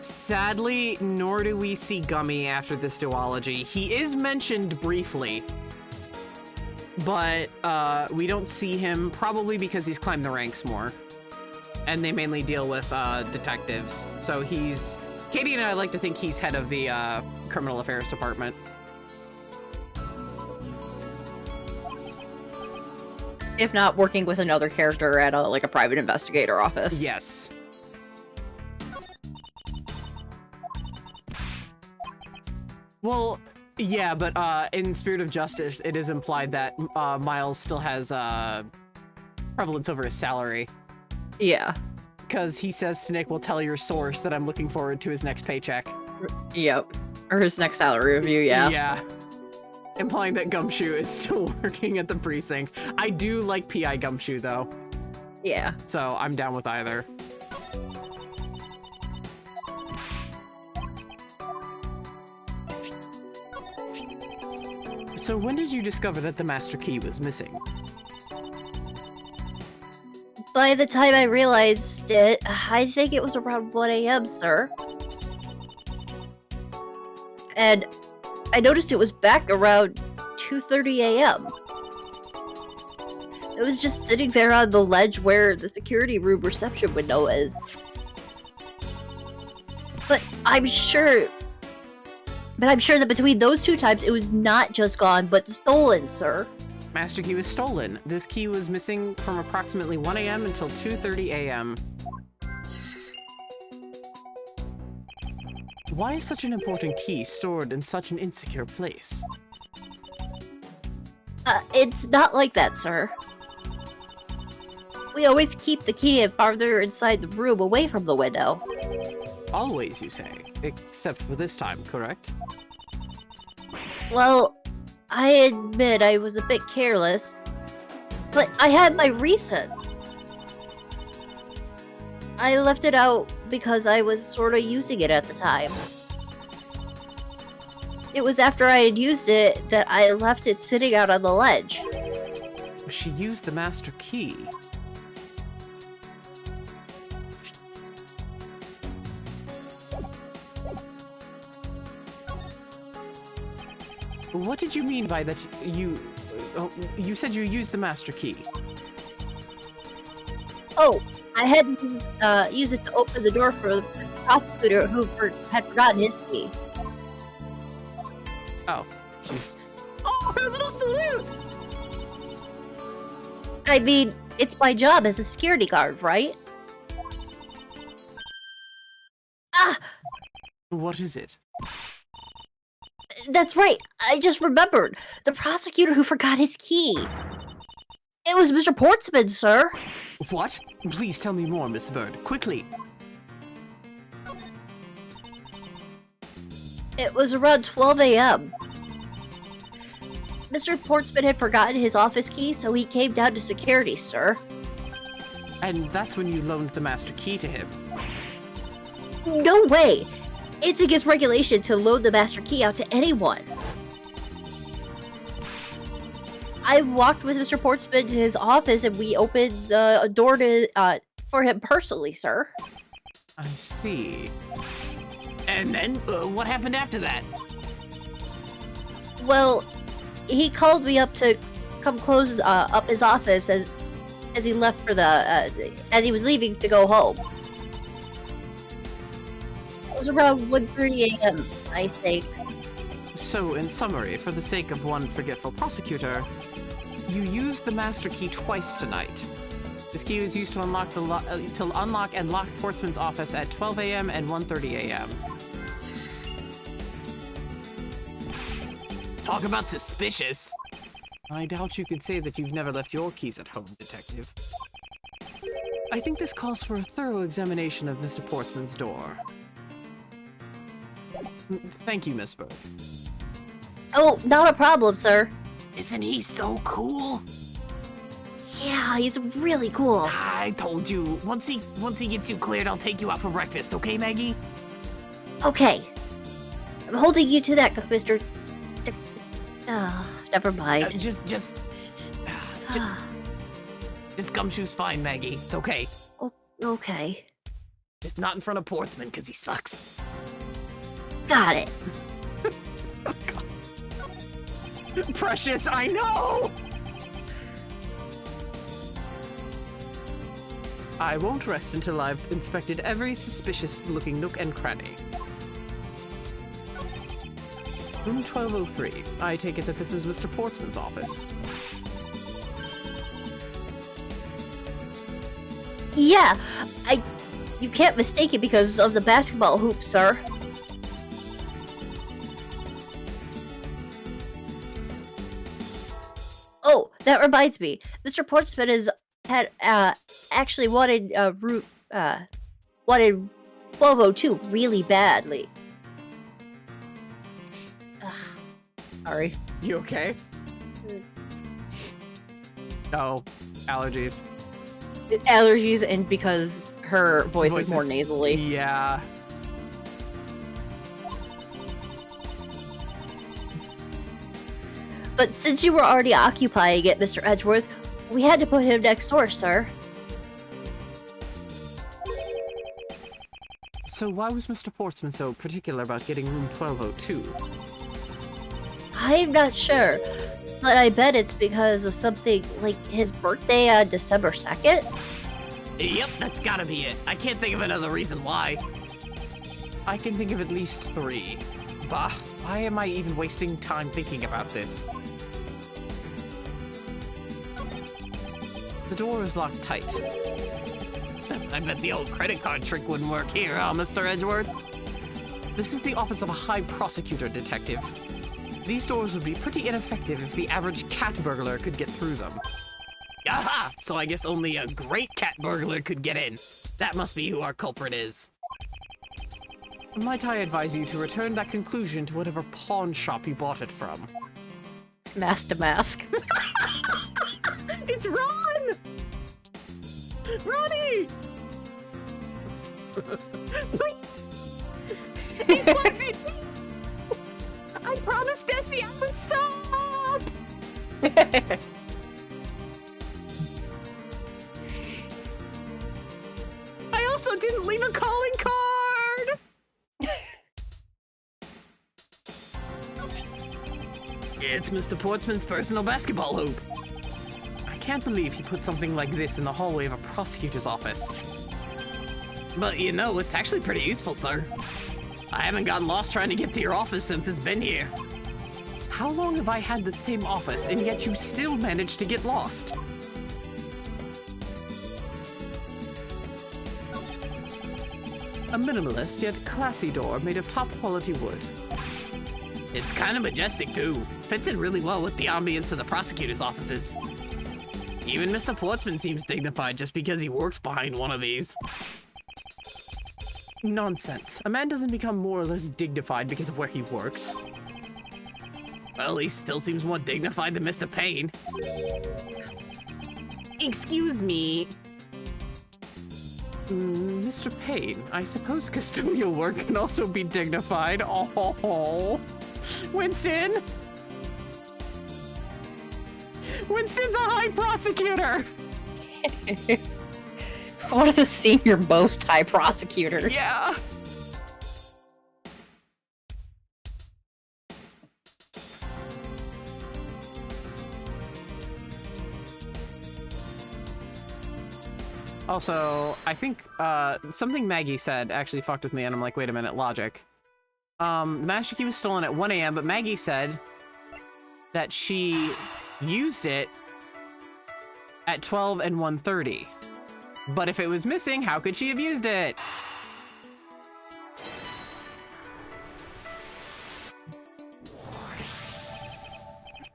Sadly, nor do we see Gummy after this duology. He is mentioned briefly, but we don't see him, probably because he's climbed the ranks more. And they mainly deal with detectives. So he's... Katie and I like to think he's head of the criminal affairs department. If not, working with another character at a private investigator office. Yes. Well, yeah, but in Spirit of Justice, it is implied that Miles still has prevalence over his salary. Yeah. Because he says to Nick, "Well, tell your source that I'm looking forward to his next paycheck." Yep. Or his next salary review, yeah. Yeah. Implying that Gumshoe is still working at the precinct. I do like P.I. Gumshoe, though. Yeah. So I'm down with either. So when did you discover that the Master Key was missing? By the time I realized it, I think it was around 1 a.m., sir. And I noticed it was back around 2:30 a.m. It was just sitting there on the ledge where the security room reception window is. But I'm sure that between those two times, it was not just gone, but stolen, sir. Master Key was stolen. This key was missing from approximately 1 a.m. until 2:30 a.m. Why is such an important key stored in such an insecure place? It's not like that, sir. We always keep the key farther inside the room, away from the window. Always, you say. Except for this time, correct? Well, I admit I was a bit careless, but I had my reasons. I left it out because I was sort of using it at the time. It was after I had used it that I left it sitting out on the ledge. She used the Master Key. What did you mean by that? You said you used the Master Key. Oh, I had used it to open the door for the prosecutor who had forgotten his key. Oh, she's... Oh, her little salute! I mean, it's my job as a security guard, right? Ah! What is it? That's right. I just remembered. The prosecutor who forgot his key. It was Mr. Portsman, sir. What? Please tell me more, Miss Bird. Quickly. It was around 12 a.m. Mr. Portsman had forgotten his office key, so he came down to security, sir. And that's when you loaned the Master Key to him. No way! It's against regulation to loan the Master Key out to anyone. I walked with Mr. Portsman to his office and we opened the door for him personally, sir. I see. And then, what happened after that? Well, he called me up to come close up his office as he left for as he was leaving to go home. It was around 1:30 a.m., I think. So, in summary, for the sake of one forgetful prosecutor, you used the Master Key twice tonight. This key was used to unlock and lock Portsman's office at 12 a.m. and 1:30 a.m. Talk about suspicious. I doubt you could say that you've never left your keys at home, Detective. I think this calls for a thorough examination of Mr. Portsman's door. Thank you, Miss Bird. Oh, not a problem, sir. Isn't he so cool? Yeah, he's really cool. I told you. Once he gets you cleared, I'll take you out for breakfast, okay, Maggie? Okay. I'm holding you to that, Mr. Never mind. Just Gumshoe's fine, Maggie. It's okay. Okay. Just not in front of Portsman, because he sucks. Got it. Oh, God. Precious, I know! I won't rest until I've inspected every suspicious-looking nook and cranny. Room 1203. I take it that this is Mr. Portsman's office. Yeah, you can't mistake it because of the basketball hoop, sir. Oh, that reminds me. Mr. Portsman had actually wanted 1202 really badly. Ugh, sorry. You okay? No. Allergies. Allergies, and because her voice is more nasally. Yeah. But since you were already occupying it, Mr. Edgeworth, we had to put him next door, sir. So why was Mr. Portsman so particular about getting room 1202? I'm not sure, but I bet it's because of something like his birthday on December 2nd? Yep, that's gotta be it. I can't think of another reason why. I can think of at least 3. Bah, why am I even wasting time thinking about this? The door is locked tight. I bet the old credit card trick wouldn't work here, huh, Mr. Edgeworth? This is the office of a high prosecutor, detective. These doors would be pretty ineffective if the average cat burglar could get through them. Aha! So I guess only a great cat burglar could get in. That must be who our culprit is. Might I advise you to return that conclusion to whatever pawn shop you bought it from? Mask to mask. It's Ron! Ronnie! Please! It wasn't me! I promised Desi I would stop! I also didn't leave a calling card! It's Mr. Portsman's personal basketball hoop. I can't believe he put something like this in the hallway of a prosecutor's office. But you know, it's actually pretty useful, sir. I haven't gotten lost trying to get to your office since it's been here. How long have I had the same office, and yet you still managed to get lost? A minimalist yet classy door made of top-quality wood. It's kind of majestic, too. Fits in really well with the ambience of the prosecutor's offices. Even Mr. Portsman seems dignified just because he works behind one of these. Nonsense. A man doesn't become more or less dignified because of where he works. Well, he still seems more dignified than Mr. Payne. Excuse me. Mr. Payne, I suppose custodial work can also be dignified. Oh, Winston! Winston's a high prosecutor! One of the senior most high prosecutors. Yeah! Also, I think something Maggie said actually fucked with me, and I'm like, wait a minute, logic. The Master Key was stolen at 1 a.m., but Maggie said that she used it at 12 and 1:30. But if it was missing, how could she have used it?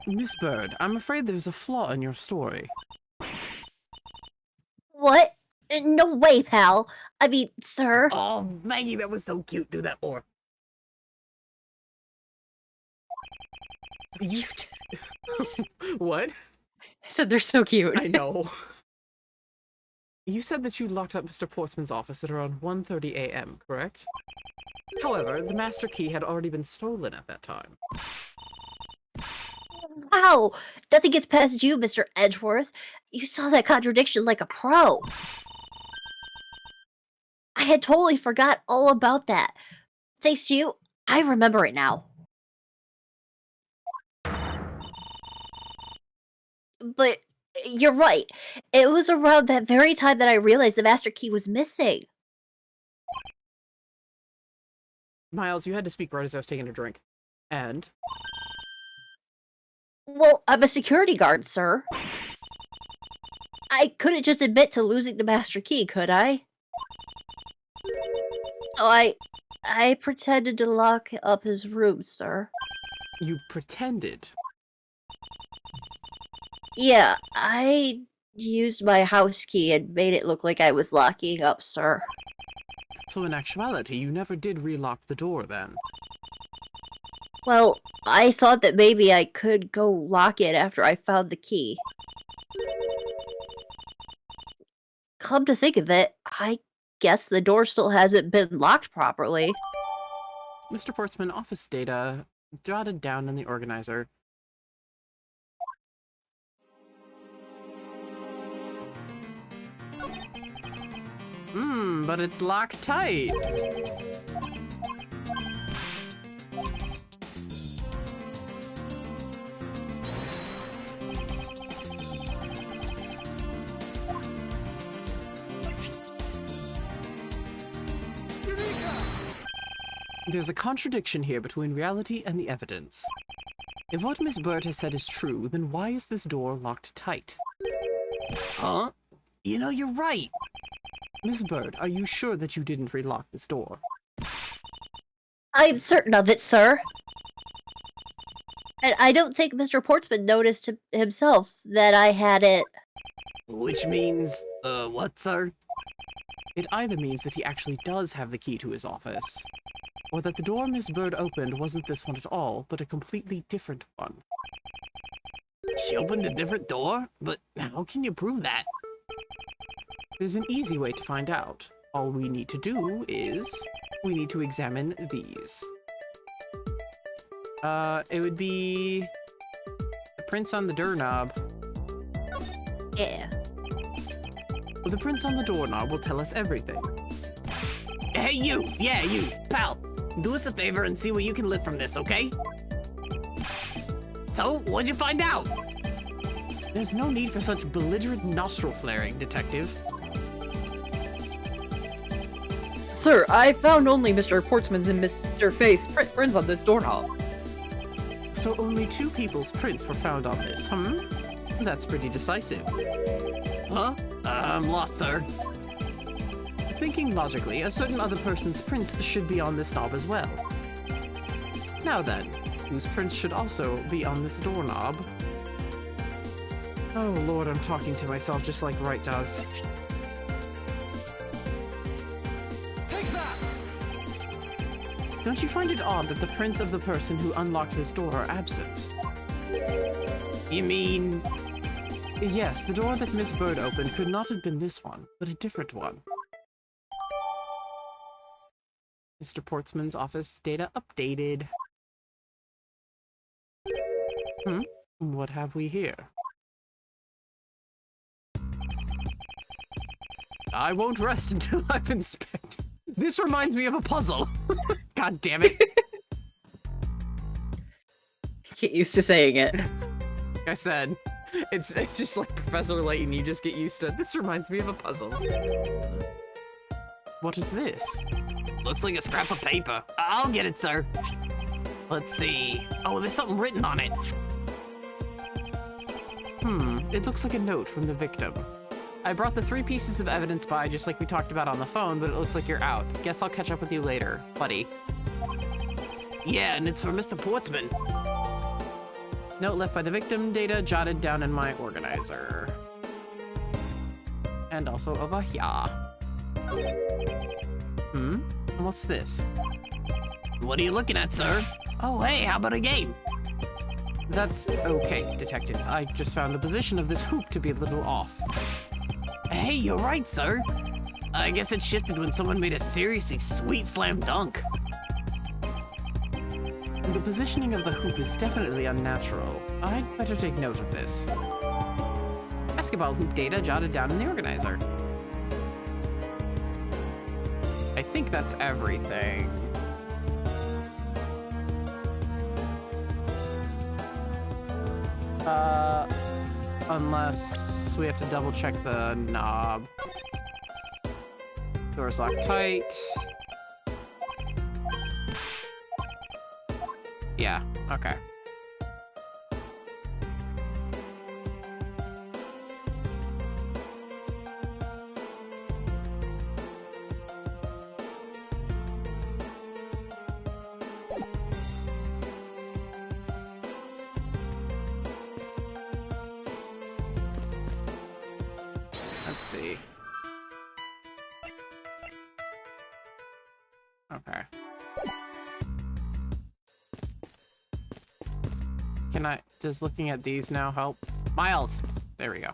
Miss Bird, I'm afraid there's a flaw in your story. What? No way, pal. I mean, sir. Oh, Maggie, that was so cute. Do that more. You what? I said they're so cute. I know. You said that you locked up Mr. Portsman's office at around 1:30 a.m., correct? However, the master key had already been stolen at that time. Wow, nothing gets past you, Mr. Edgeworth. You saw that contradiction like a pro. I had totally forgot all about that. Thanks to you, I remember it now. But you're right. It was around that very time that I realized the master key was missing. Miles, you had to speak right as I was taking a drink. And? Well, I'm a security guard, sir. I couldn't just admit to losing the master key, could I? So I pretended to lock up his room, sir. You pretended? Yeah, I used my house key and made it look like I was locking up, sir. So in actuality, you never did relock the door then? Well, I thought that maybe I could go lock it after I found the key. Come to think of it, I guess the door still hasn't been locked properly. Mr. Portsman, office data jotted down in the organizer. But it's locked tight. There's a contradiction here between reality and the evidence. If what Miss Bird has said is true, then why is this door locked tight? Huh? You know, you're right. Miss Bird, are you sure that you didn't relock this door? I'm certain of it, sir. And I don't think Mr. Portsman noticed himself that I had it. Which means, what, sir? It either means that he actually does have the key to his office, or that the door Miss Bird opened wasn't this one at all, but a completely different one. She opened a different door? But how can you prove that? There's an easy way to find out. All we need to do is, we need to examine these. It would be the prints on the doorknob. Yeah. Well, the prints on the doorknob will tell us everything. Hey, you! Yeah, you! Pal, do us a favor and see what you can live from this, okay? So, what'd you find out? There's no need for such belligerent nostril flaring, Detective. Sir, I found only Mr. Portsman's and Mr. Faith's prints on this doorknob. So only 2 people's prints were found on this, That's pretty decisive. Huh? I'm lost, sir. Thinking logically, a certain other person's prints should be on this knob as well. Now then, whose prints should also be on this doorknob? Oh lord, I'm talking to myself just like Wright does. Take that! Don't you find it odd that the prints of the person who unlocked this door are absent? You mean... Yes, the door that Miss Bird opened could not have been this one, but a different one. Mr. Portsman's office data updated. What have we here? I won't rest until I've inspected. This reminds me of a puzzle. God damn it. Get used to saying it. Like I said, it's just like Professor Layton, you just get used to it. This reminds me of a puzzle. What is this? Looks like a scrap of paper. I'll get it, sir. Let's see. Oh, there's something written on it. It looks like a note from the victim. I brought the 3 pieces of evidence by just like we talked about on the phone, but it looks like you're out. Guess I'll catch up with you later, buddy. Yeah, and it's for Mr. Portsman. Note left by the victim, data jotted down in my organizer. and also over here. Hmm? What's this? What are you looking at, sir? Oh, hey, how about a game? That's okay, Detective. I just found the position of this hoop to be a little off. Hey, you're right, sir. I guess it shifted when someone made a seriously sweet slam dunk. The positioning of the hoop is definitely unnatural. I'd better take note of this. Basketball hoop data jotted down in the organizer. I think that's everything. Unless we have to double check the knob. Doors locked tight. Yeah, okay. Let's see. Okay. Does looking at these now help? Miles! There we go.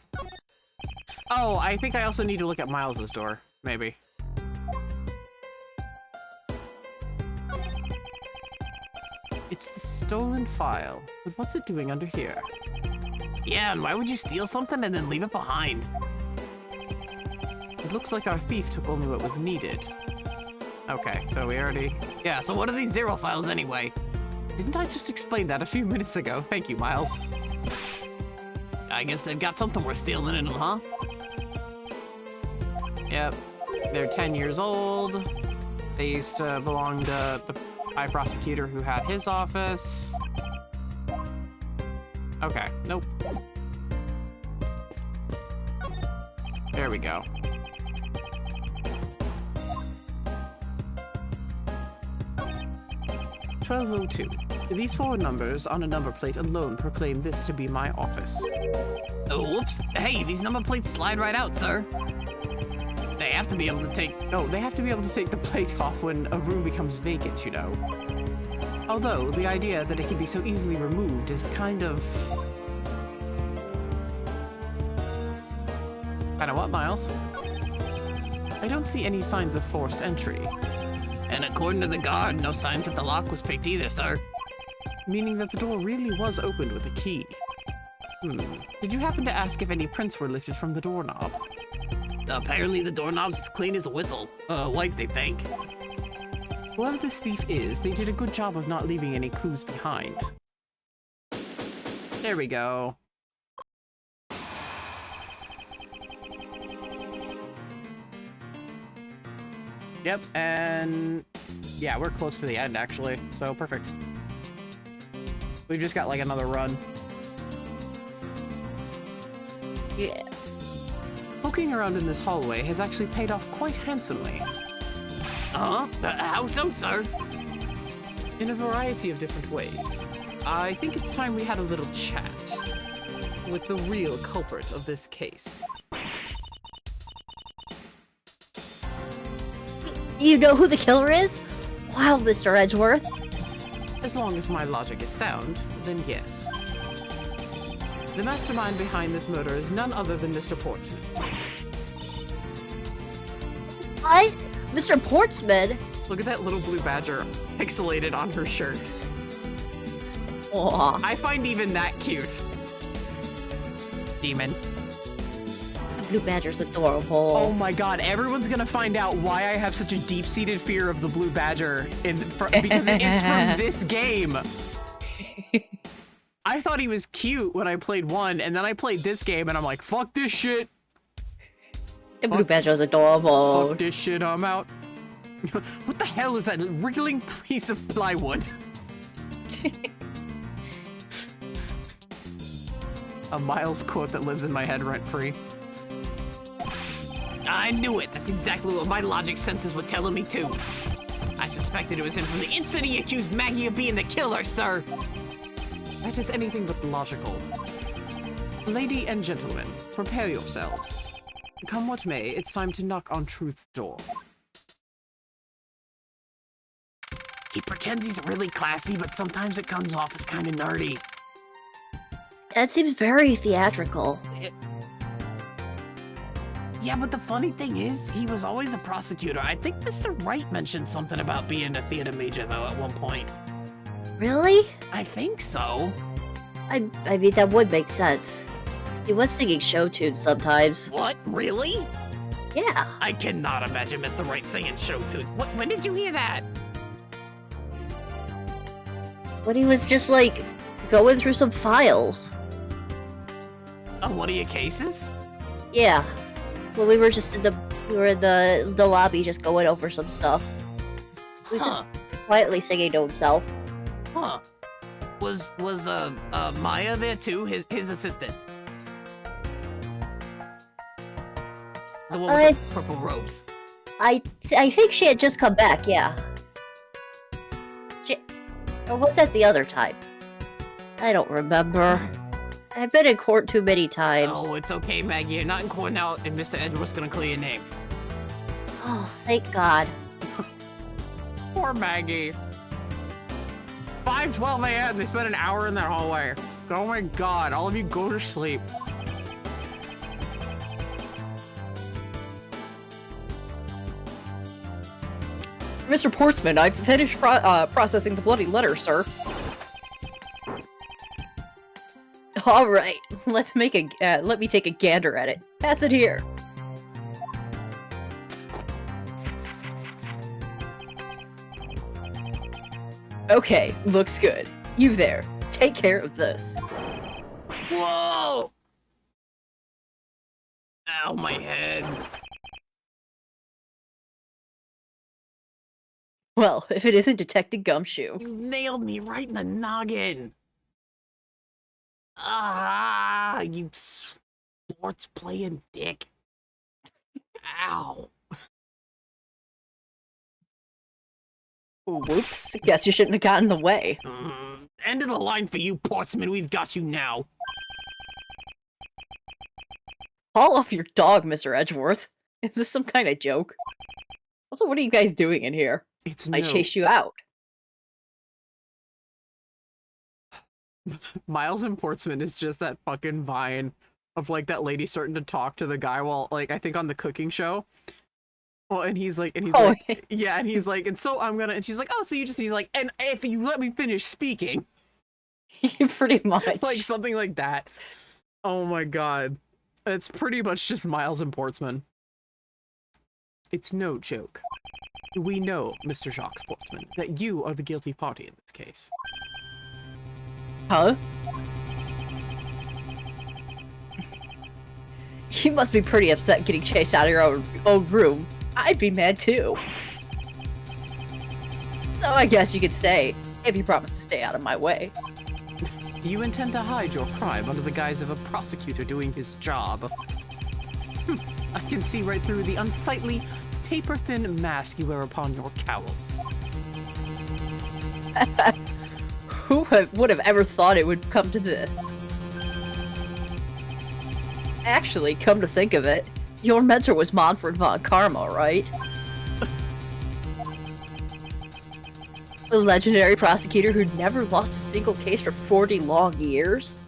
Oh, I think I also need to look at Miles's door, maybe. It's the stolen file, but what's it doing under here? Yeah, and why would you steal something and then leave it behind? It looks like our thief took only what was needed. Okay, so we already... Yeah, so what are these zero files anyway? Didn't I just explain that a few minutes ago? Thank you, Miles. I guess they've got something worth stealing in them, huh? Yep. They're 10 years old. They used to belong to the high prosecutor who had his office. Okay, nope. There we go. "1202. These four numbers on a number plate alone proclaim this to be my office." Oh, whoops. Hey, these number plates slide right out, sir. They have to be able to take... Oh, they have to be able to take the plate off when a room becomes vacant, you know. Although, the idea that it can be so easily removed is kind of... Kinda what, Miles? I don't see any signs of forced entry. And according to the guard, no signs that the lock was picked either, sir. Meaning that the door really was opened with a key. Did you happen to ask if any prints were lifted from the doorknob? Apparently the doorknob's as clean as a whistle. White, they think. Whoever this thief is, they did a good job of not leaving any clues behind. There we go. Yep, and yeah, we're close to the end actually, so perfect. We've just got like another run. Yeah. Poking around in this hallway has actually paid off quite handsomely. Huh? How so, sir? In a variety of different ways. I think it's time we had a little chat with the real culprit of this case. You know who the killer is? Wow, Mr. Edgeworth. As long as my logic is sound, then yes. The mastermind behind this murder is none other than Mr. Portsman. Mr. Portsman? Look at that little blue badger pixelated on her shirt. Aw. I find even that cute. Demon. The blue badger's adorable. Oh my god, everyone's gonna find out why I have such a deep-seated fear of the blue badger because it's from this game. I thought he was cute when I played 1, and then I played this game, and I'm like, fuck this shit. The blue badger's adorable. Fuck this shit, I'm out. What the hell is that wriggling piece of plywood? A Miles quote that lives in my head rent-free. I knew it. That's exactly what my logic senses were telling me too. I suspected it was him from the instant he accused Maggie of being the killer, sir. That is anything but logical. Lady and gentlemen, prepare yourselves. Come what may, it's time to knock on truth's door. He pretends he's really classy, but sometimes it comes off as kind of nerdy. That seems very theatrical. Yeah, but the funny thing is, he was always a prosecutor. I think Mr. Wright mentioned something about being a theater major, though, at one point. Really? I think so. I mean, that would make sense. He was singing show tunes sometimes. What? Really? Yeah. I cannot imagine Mr. Wright singing show tunes. When did you hear that? When he was just, like, going through some files. On one of your cases? Yeah. Well, we were just in the lobby just going over some stuff. He was just quietly singing to himself. Huh. Was Maya there too? His assistant? The one with the purple robes. I think she had just come back, yeah. Or was that the other time? I don't remember. I've been in court too many times. Oh, it's okay, Maggie. You're not in court now, and Mr. Edgeworth's gonna clear your name. Oh, thank God. Poor Maggie. 5:12 a.m. They spent an hour in that hallway. Oh my god, all of you go to sleep. Mr. Portsman, I've finished processing the bloody letter, sir. All right, let me take a gander at it. Pass it here. Okay, looks good. You there. Take care of this. Whoa! Ow, my head. Well, if it isn't Detective Gumshoe. You nailed me right in the noggin. Ah, you sports playing dick. Ow. Whoops, guess you shouldn't have gotten in the way. End of the line for you, Portsman. We've got you now. Haul off your dog, Mr. Edgeworth. Is this some kind of joke? Also, what are you guys doing in here? It's I no. chased you out. Miles and Portsman is just that fucking vine of like that lady starting to talk to the guy while like I think on the cooking show. Well, and he's like, yeah, and he's like, and so I'm gonna, and she's like, oh, so you just, he's like, and if you let me finish speaking, Pretty much. like something like that. Oh my god, it's pretty much just Miles and Portsman. It's no joke. We know, Mr. Jacques Portsman, that you are the guilty party in this case. Huh? You must be pretty upset getting chased out of your own room. I'd be mad too. So I guess you could stay, if you promise to stay out of my way. You intend to hide your crime under the guise of a prosecutor doing his job. I can see right through the unsightly, paper-thin mask you wear upon your cowl. Who would have ever thought it would come to this? Actually, come to think of it, your mentor was Manfred von Karma, right? The legendary prosecutor who never lost a single case for 40 long years?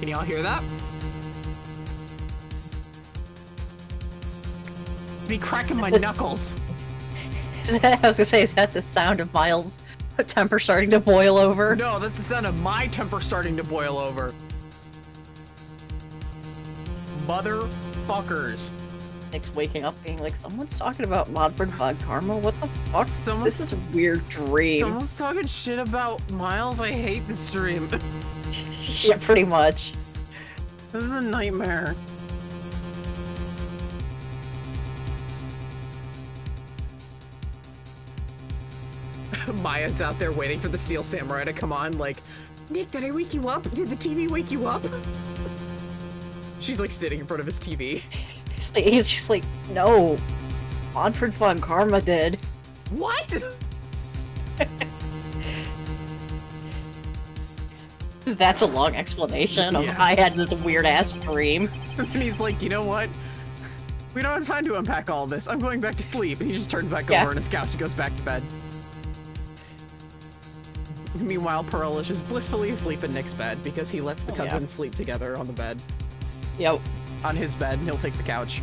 Can y'all hear that? Me cracking my knuckles. I was gonna say, is that the sound of Miles' temper starting to boil over? No, that's the sound of my temper starting to boil over. Motherfuckers. Nick's waking up being like, someone's talking about Manfred von Karma? What the fuck? Someone's- This is a weird dream. Someone's talking shit about Miles. I hate this dream. Yeah, pretty much. This is a nightmare. Maya's out there waiting for the Steel Samurai to come on, like, Nick, did I wake you up? Did the TV wake you up? She's like sitting in front of his TV. He's just like, no. Manfred von Karma did. What? That's a long explanation of Yeah. I had this weird ass dream. And he's like, you know what? We don't have time to unpack all this. I'm going back to sleep. And he just turns back Yeah. over on his couch and goes back to bed. Meanwhile, Pearl is just blissfully asleep in Nick's bed because he lets the cousins sleep together on the bed. Yep. On his bed, and he'll take the couch.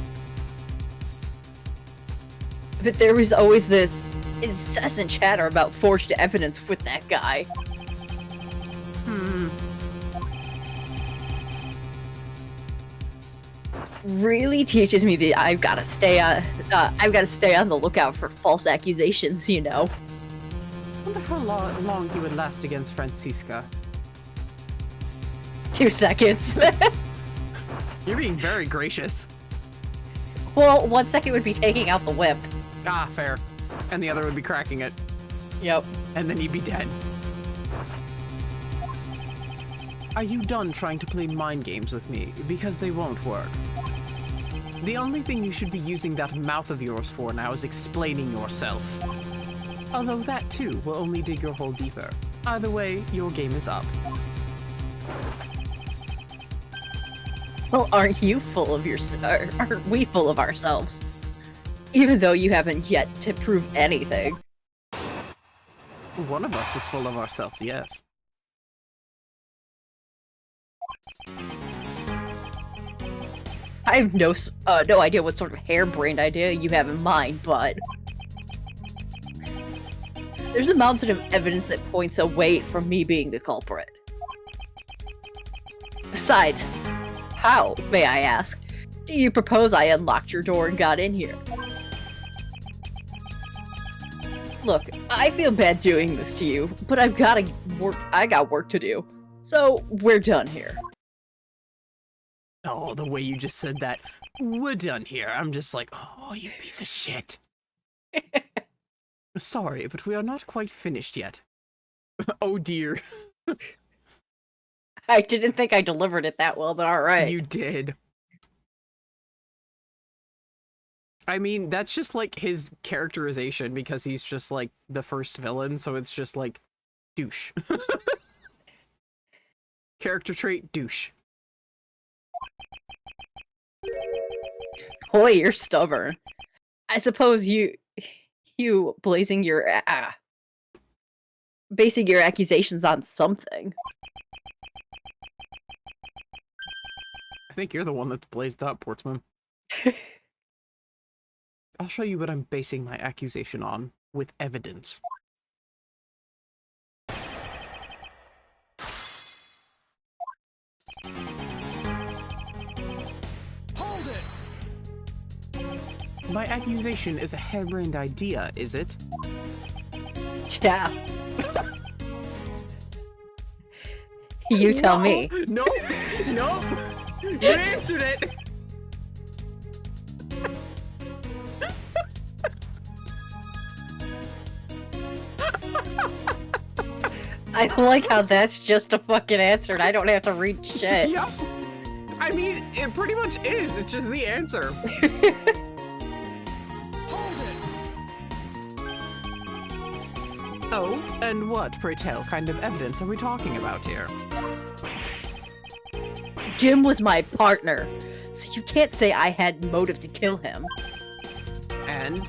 But there was always this incessant chatter about forged evidence with that guy. Really teaches me that I've got to stay on the lookout for false accusations, you know. I wonder how long he would last against Francisca. 2 seconds. You're being very gracious. Well, 1 second would be taking out the whip. Ah, fair. And the other would be cracking it. Yep. And then you'd be dead. Are you done trying to play mind games with me? Because they won't work. The only thing you should be using that mouth of yours for now is explaining yourself. Although that too will only dig your hole deeper. Either way, your game is up. Well, aren't you full of aren't we full of ourselves? Even though you haven't yet to prove anything. One of us is full of ourselves, yes. I have no idea what sort of harebrained idea you have in mind, but there's a mountain of evidence that points away from me being the culprit. Besides, how, may I ask, do you propose I unlocked your door and got in here? Look, I feel bad doing this to you, but I got work to do. So, we're done here. Oh, the way you just said that. We're done here. I'm just like, oh, you piece of shit. Sorry, but we are not quite finished yet. Oh dear. I didn't think I delivered it that well, but alright. You did. I mean, that's just like his characterization because he's just like the first villain, so it's just like douche. Character trait, douche. Boy, you're stubborn. I suppose you basing your accusations on something. I think you're the one that's blazed up, Portsman. I'll show you what I'm basing my accusation on, with evidence. Hold it! My accusation is a harebrained idea, is it? Yeah. You tell me. Nope! Nope! You answered it! I don't like how that's just a fucking answer and I don't have to read shit. Yep! I mean, it pretty much is. It's just the answer. Hold it! Oh, and what, pray tell, kind of evidence are we talking about here? Jim was my partner, so you can't say I had motive to kill him. And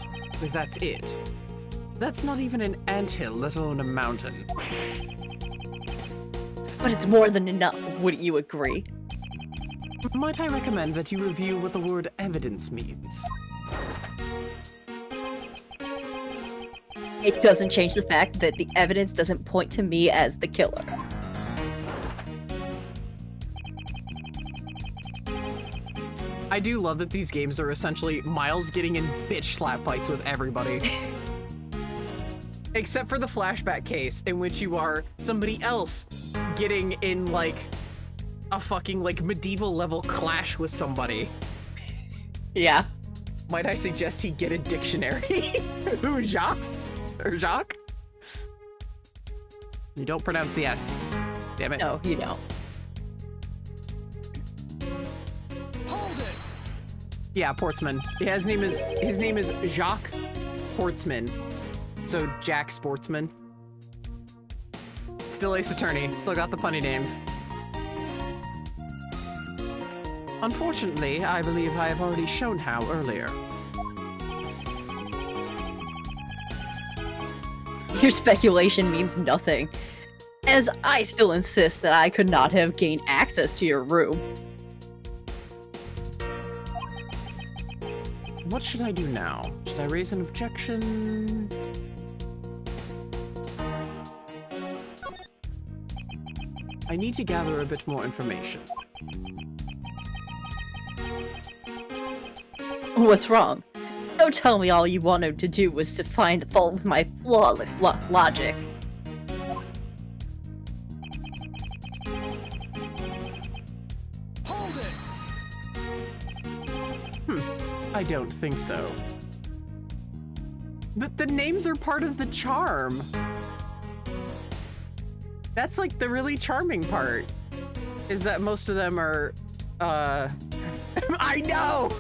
that's it. That's not even an anthill, let alone a mountain. But it's more than enough, wouldn't you agree? Might I recommend that you review what the word evidence means? It doesn't change the fact that the evidence doesn't point to me as the killer. I do love that these games are essentially Miles getting in bitch slap fights with everybody. Except for the flashback case, in which you are somebody else getting in, like, a fucking, like, medieval level clash with somebody. Yeah. Might I suggest he get a dictionary? Who, Jacques? Or Jacques? You don't pronounce the S. Damn it. No, you don't. Hold it! Yeah, Portsman. Yeah, his name is Jacques Portsman. So Jack Sportsman. Still Ace Attorney. Still got the punny names. Unfortunately, I believe I have already shown how earlier. Your speculation means nothing, as I still insist that I could not have gained access to your room. What should I do now? Should I raise an objection? I need to gather a bit more information. What's wrong? Don't tell me all you wanted to do was to find the fault with my flawless logic. Hold it! I don't think so. The names are part of the charm. That's like the really charming part, is that most of them are, I know!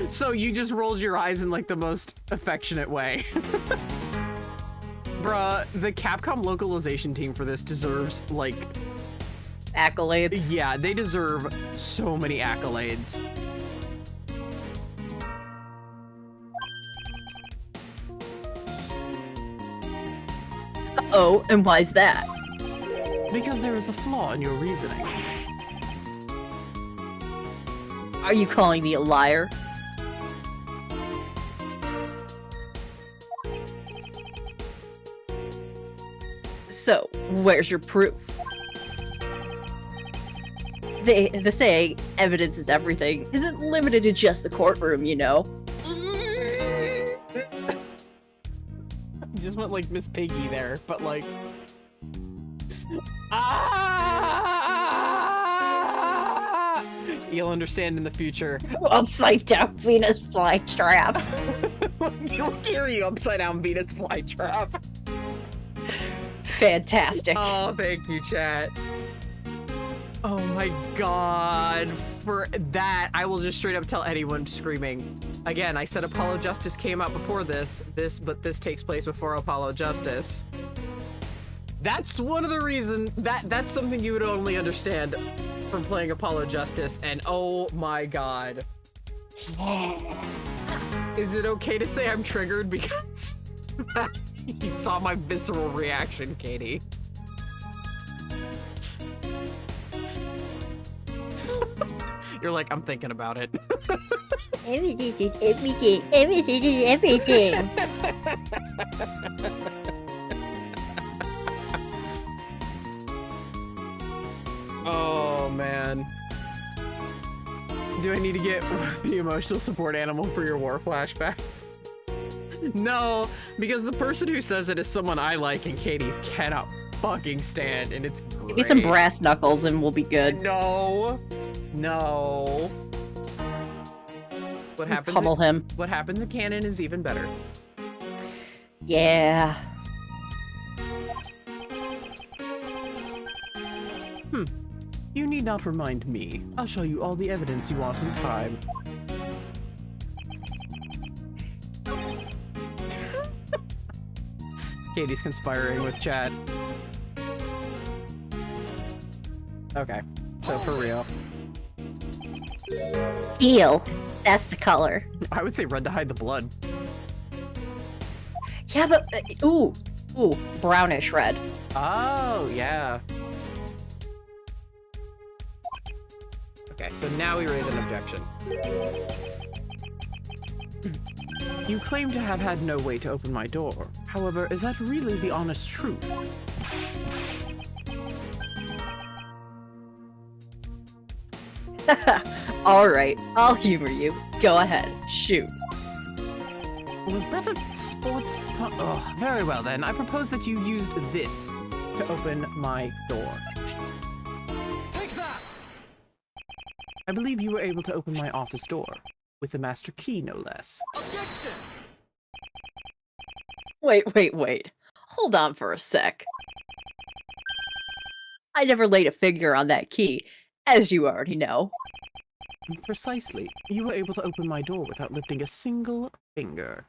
So you just rolled your eyes in like the most affectionate way. Bruh, the Capcom localization team for this deserves like... Accolades. Yeah, they deserve so many accolades. Oh, and why's that? Because there is a flaw in your reasoning. Are you calling me a liar? So, where's your proof? The saying, evidence is everything, isn't limited to just the courtroom, you know? Just went like Miss Piggy there, but like... You'll understand in the future. Upside down Venus flytrap. You'll hear you upside down Venus flytrap. Fantastic. Oh, thank you, chat. Oh my god. For that, I will just straight up tell anyone screaming. Again, I said Apollo Justice came out before but this takes place before Apollo Justice. That's one of the reasons, that's something you would only understand from playing Apollo Justice, and oh my god. Is it okay to say I'm triggered because you saw my visceral reaction, Katie? You're like, I'm thinking about it. Everything is everything. Everything is everything. Oh, man. Do I need to get the emotional support animal for your war flashbacks? No, because the person who says it is someone I like and Katie cannot fucking stand, and it's great. Maybe some brass knuckles and we'll be good. No. No. What happens? Pummel him. What happens in canon is even better. Yeah. You need not remind me. I'll show you all the evidence you want in time. Katie's conspiring with chat. Okay, so for real. Teal. That's the color. I would say red to hide the blood. Yeah, but ooh, brownish red. Oh, yeah. Okay, so now we raise an objection. You claim to have had no way to open my door. However, is that really the honest truth? All right, I'll humor you. Go ahead, shoot. Was that a sports oh, very well then. I propose that you used this to open my door. Take that! I believe you were able to open my office door. With the master key, no less. Objection! Wait. Hold on for a sec. I never laid a finger on that key, as you already know. Precisely. You were able to open my door without lifting a single finger.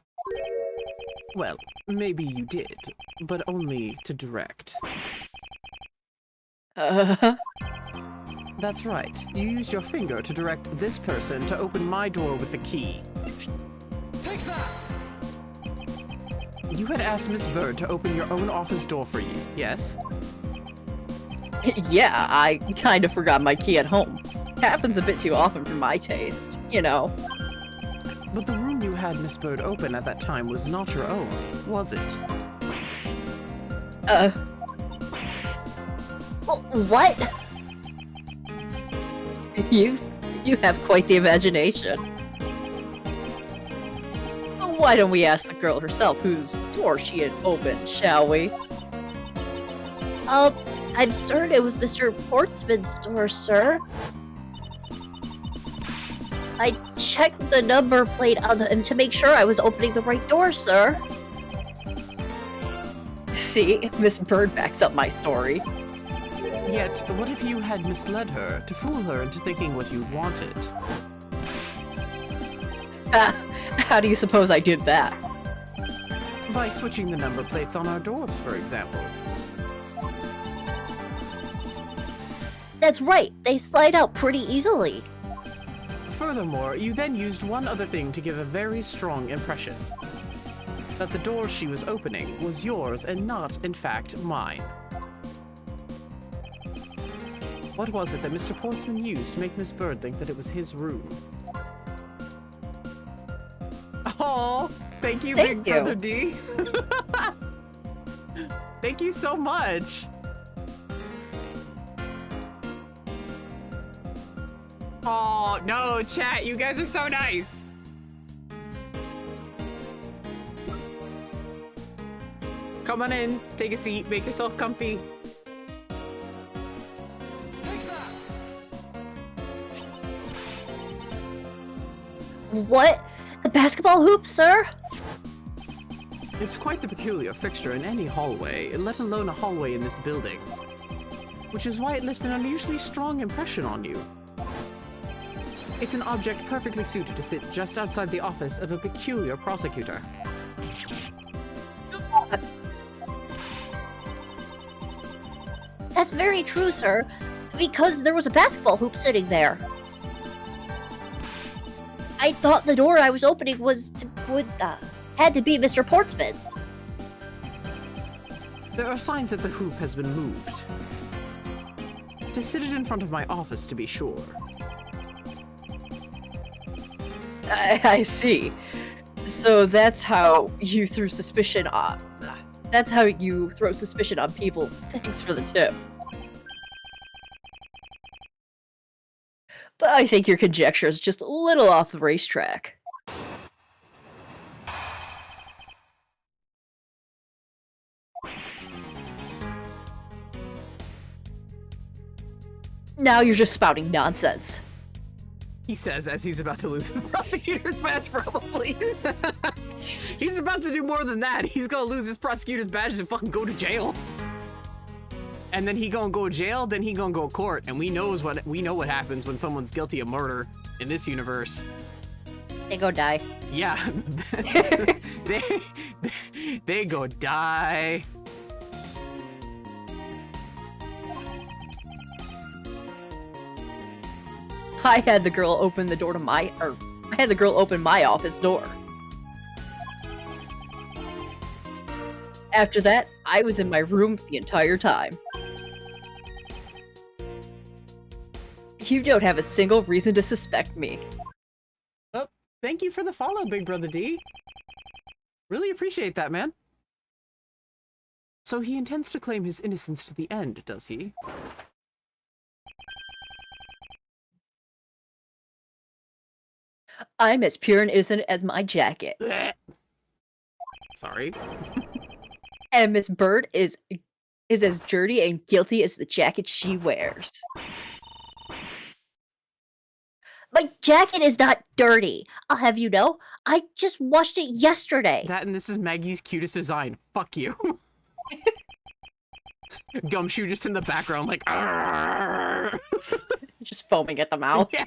Well, maybe you did, but only to direct. That's right. You used your finger to direct this person to open my door with the key. Take that! You had asked Miss Bird to open your own office door for you, yes? Yeah, I kind of forgot my key at home. Happens a bit too often for my taste, you know. But the room you had Miss Bird open at that time was not your own, was it? What? You have quite the imagination. Why don't we ask the girl herself whose door she had opened, shall we? I'm certain it was Mr. Portsman's door, sir. I checked the number plate on him to make sure I was opening the right door, sir. See, Miss Bird backs up my story. Yet, what if you had misled her to fool her into thinking what you wanted? How do you suppose I did that? By switching the number plates on our doors, for example. That's right, they slide out pretty easily. Furthermore, you then used one other thing to give a very strong impression. That the door she was opening was yours and not, in fact, mine. What was it that Mr. Portsman used to make Miss Bird think that it was his room? Oh, thank you, Thank Big you. Brother D. Thank you so much. Oh, no, chat, you guys are so nice. Come on in, take a seat, make yourself comfy. Take that! What? The basketball hoop, sir? It's quite the peculiar fixture in any hallway, let alone a hallway in this building. Which is why it left an unusually strong impression on you. It's an object perfectly suited to sit just outside the office of a peculiar prosecutor. That's very true, sir. Because there was a basketball hoop sitting there. I thought the door I was opening had to be Mr. Portsman's. There are signs that the hoop has been moved. To sit it in front of my office, to be sure. I see. So that's how you threw suspicion on. That's how you throw suspicion on people. Thanks for the tip. But I think your conjecture is just a little off the racetrack. Now you're just spouting nonsense. He says as he's about to lose his prosecutor's badge, probably. He's about to do more than that. He's gonna lose his prosecutor's badge and fucking go to jail. And then he gonna go to jail, then he gonna go to court, and we know what happens when someone's guilty of murder in this universe. They go die. Yeah. they go die. I had the girl open the door to I had the girl open my office door. After that, I was in my room the entire time. You don't have a single reason to suspect me. Oh, thank you for the follow, Big Brother D. Really appreciate that, man. So he intends to claim his innocence to the end, does he? I'm as pure and innocent as my jacket. Blech. Sorry. And Miss Bird is as dirty and guilty as the jacket she wears. My jacket is not dirty. I'll have you know. I just washed it yesterday. That and this is Maggie's cutest design. Fuck you. Gumshoe just in the background like "Arrgh." Just foaming at the mouth. Yeah.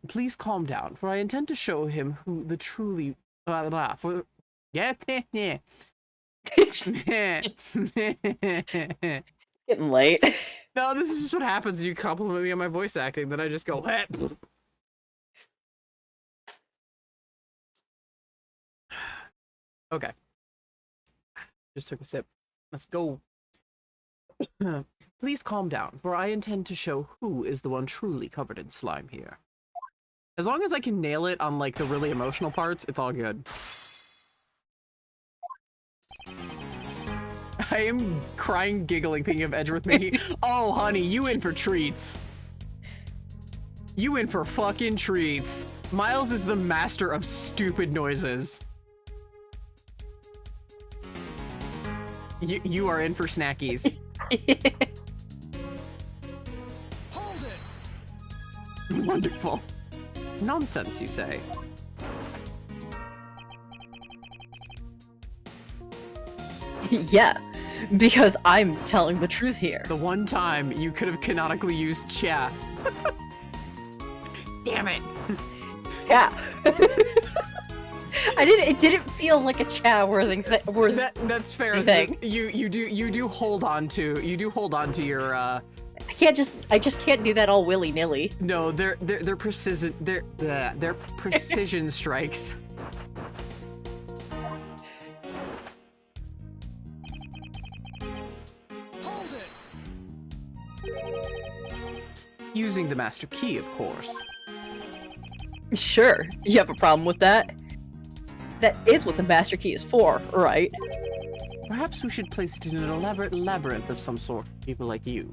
Please calm down, for I intend to show him who the truly Get it? Getting late. No, this is just what happens when you compliment me on my voice acting. Then I just go, "Heh." Okay. Just took a sip. Let's go. Please calm down, for I intend to show who is the one truly covered in slime here. As long as I can nail it on, like, the really emotional parts, it's all good. I am crying, giggling, thinking of Edgeworth making, oh, honey, you in for treats. You in for fucking treats. Miles is the master of stupid noises. You are in for snackies. Hold it! Wonderful. Nonsense, you say? Yeah, because I'm telling the truth here. The one time you could have canonically used Chyeah. Damn it. Yeah. It didn't feel like a chat worthy That's fair. thing. You do hold on to your I just can't do that all willy-nilly. no, they're precision they're precision strikes. Hold it! Using the master key, of course. Sure, you have a problem with that? That is what the master key is for, right? Perhaps we should place it in an elaborate labyrinth of some sort for people like you.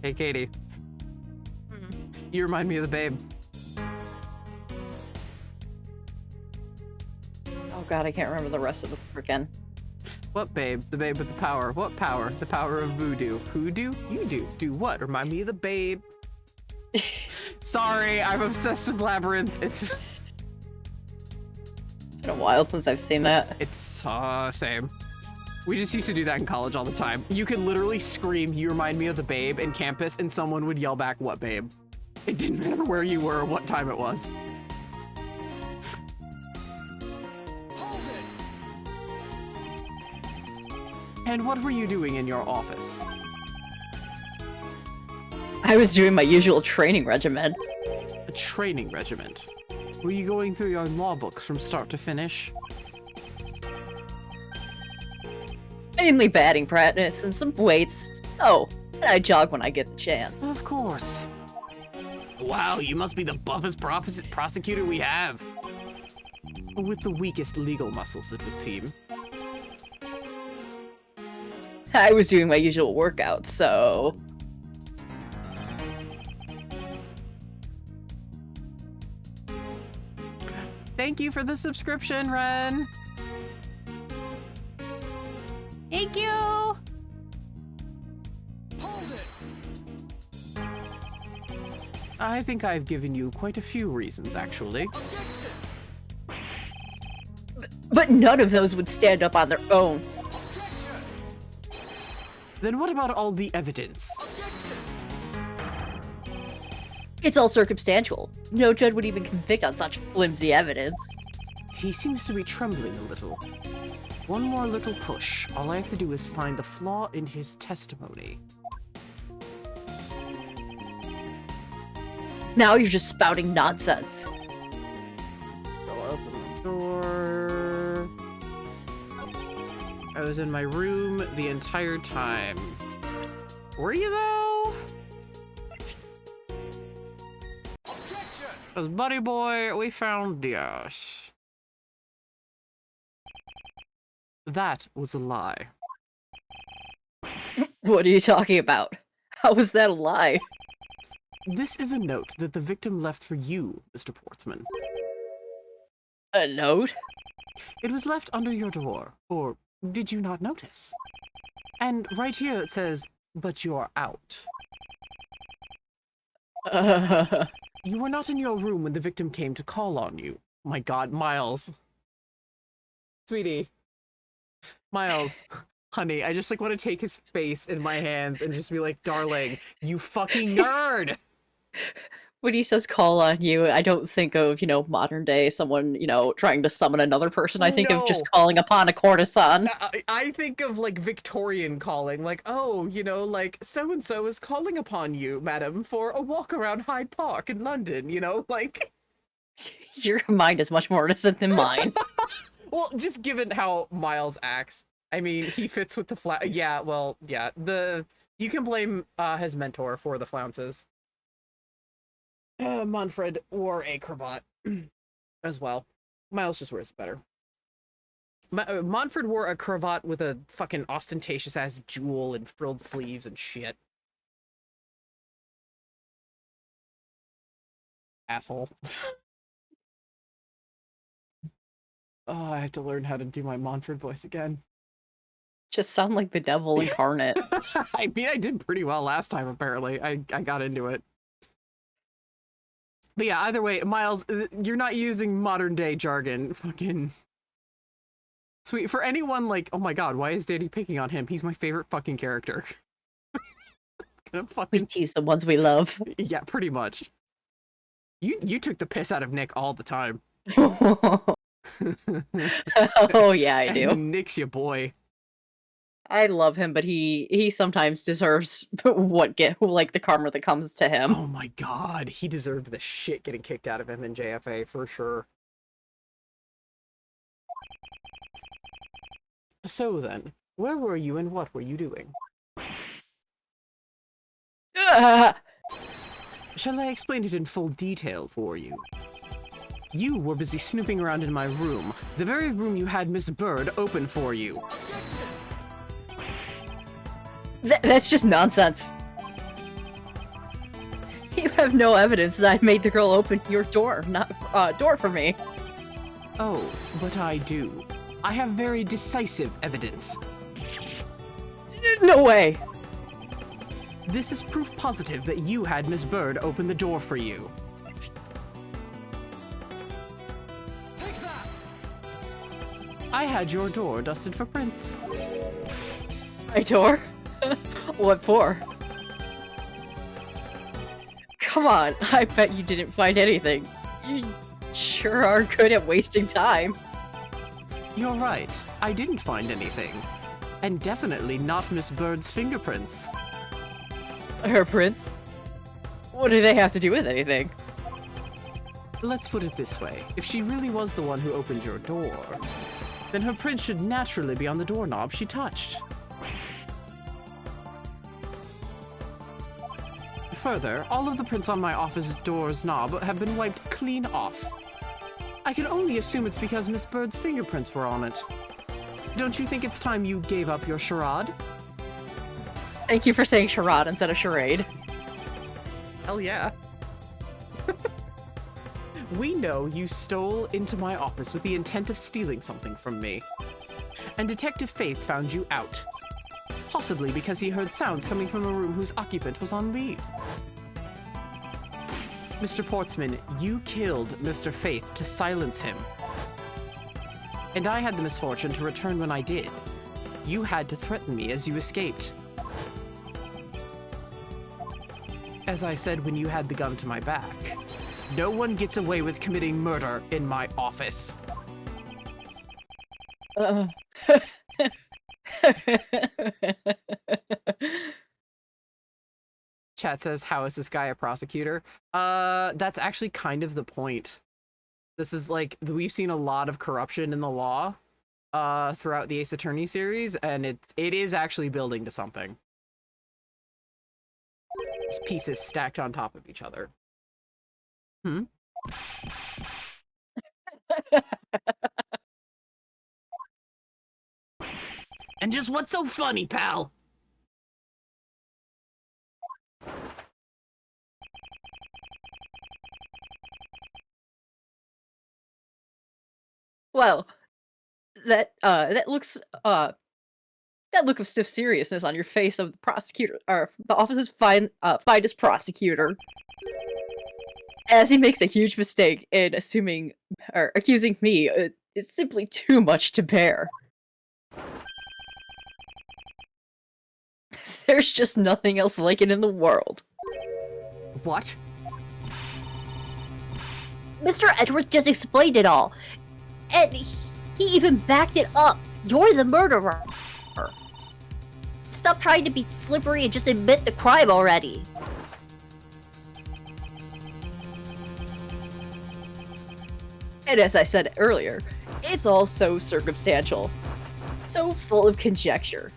Hey, Katie. You remind me of the babe. Oh god, I can't remember the rest of the frickin'. What babe? The babe with the power. What power? The power of voodoo. Who do? You do. Do what? Remind me of the babe. Sorry, I'm obsessed with Labyrinth. It's been a while since I've seen that. It's same. We just used to do that in college all the time. You could literally scream, "You remind me of the babe" in campus, and someone would yell back, "What babe?" It didn't matter where you were or what time it was. Hold it! And what were you doing in your office? I was doing my usual training regimen. A training regiment. Were you going through your law books from start to finish? Mainly batting practice and some weights. Oh, and I jog when I get the chance. Of course. Wow, you must be the buffest prosecutor we have. With the weakest legal muscles, it would seem. I was doing my usual workouts, so... Thank you for the subscription, Ren. Thank you. Hold it! I think I've given you quite a few reasons, actually. Objection! But none of those would stand up on their own. Objection! Then what about all the evidence? Objection! It's all circumstantial. No judge would even convict on such flimsy evidence. He seems to be trembling a little. One more little push. All I have to do is find the flaw in his testimony. Now you're just spouting nonsense. Go open the door. I was in my room the entire time. Were you though? Objection! As buddy boy, we found yes. That was a lie. What are you talking about? How was that a lie? This is a note that the victim left for you, Mr. Portsman. A note? It was left under your door, or did you not notice? And right here it says, "But you're out." You were not in your room when the victim came to call on you. My god, Miles. Sweetie. Miles. Honey, I just want to take his face in my hands and just be like, "Darling, you fucking nerd!" When he says call on you, I don't think of, modern day someone, trying to summon another person. I think of No. just calling upon a courtesan. I think of like Victorian calling, like, oh, like so and so is calling upon you, madam, for a walk around Hyde Park in London, like. Your mind is much more innocent than mine. Well, just given how Miles acts, I mean, he fits with the yeah, well, yeah, you can blame his mentor for the flounces. Manfred wore a cravat as well. Miles just wears it better. Manfred wore a cravat with a fucking ostentatious ass jewel and frilled sleeves and shit. Asshole. Oh, I have to learn how to do my Manfred voice again. Just sound like the devil incarnate. I mean, I did pretty well last time, apparently. I got into it. But yeah, either way, Miles, you're not using modern day jargon. Fucking sweet. For anyone like, oh my god, why is Danny picking on him? He's my favorite fucking character. Gonna We fucking tease the ones we love. yeah, pretty much. You took the piss out of Nick all the time. Oh yeah, I do. And Nick's your boy. I love him, but he sometimes deserves the karma that comes to him. Oh my god, he deserved the shit getting kicked out of him in JFA for sure. So then, where were you and what were you doing? Shall I explain it in full detail for you? You were busy snooping around in my room, the very room you had Miss Bird open for you. That's just nonsense. You have no evidence that I made the girl open your door for me. Oh, but I do. I have very decisive evidence. No way. This is proof positive that you had Miss Bird open the door for you. Take that! I had your door dusted for prints. My door? What for? Come on, I bet you didn't find anything. You sure are good at wasting time. You're right, I didn't find anything. And definitely not Miss Bird's fingerprints. Her prints? What do they have to do with anything? Let's put it this way, if she really was the one who opened your door, then her print should naturally be on the doorknob she touched. Further, all of the prints on my office door's knob have been wiped clean off. I can only assume it's because Miss Bird's fingerprints were on it. Don't you think it's time you gave up your charade? Thank you for saying charade instead of charade. Hell yeah. We know you stole into my office with the intent of stealing something from me. And Detective Faith found you out. Possibly because he heard sounds coming from a room whose occupant was on leave. Mr. Portsman, you killed Mr. Faith to silence him. And I had the misfortune to return when I did. You had to threaten me as you escaped. As I said when you had the gun to my back, no one gets away with committing murder in my office. Chat says, how is this guy a prosecutor? That's actually kind of the point. This is like, we've seen a lot of corruption in the law throughout the Ace Attorney series, and it is actually building to something. These pieces stacked on top of each other. Hmm? And just what's so funny, pal? Well, that look of stiff seriousness on your face of the prosecutor, or the office's finest prosecutor, as he makes a huge mistake in assuming or accusing me, is simply too much to bear. There's just nothing else like it in the world. What? Mr. Edgeworth just explained it all. And he even backed it up. You're the murderer. Stop trying to be slippery and just admit the crime already. And as I said earlier, it's all so circumstantial. So full of conjecture.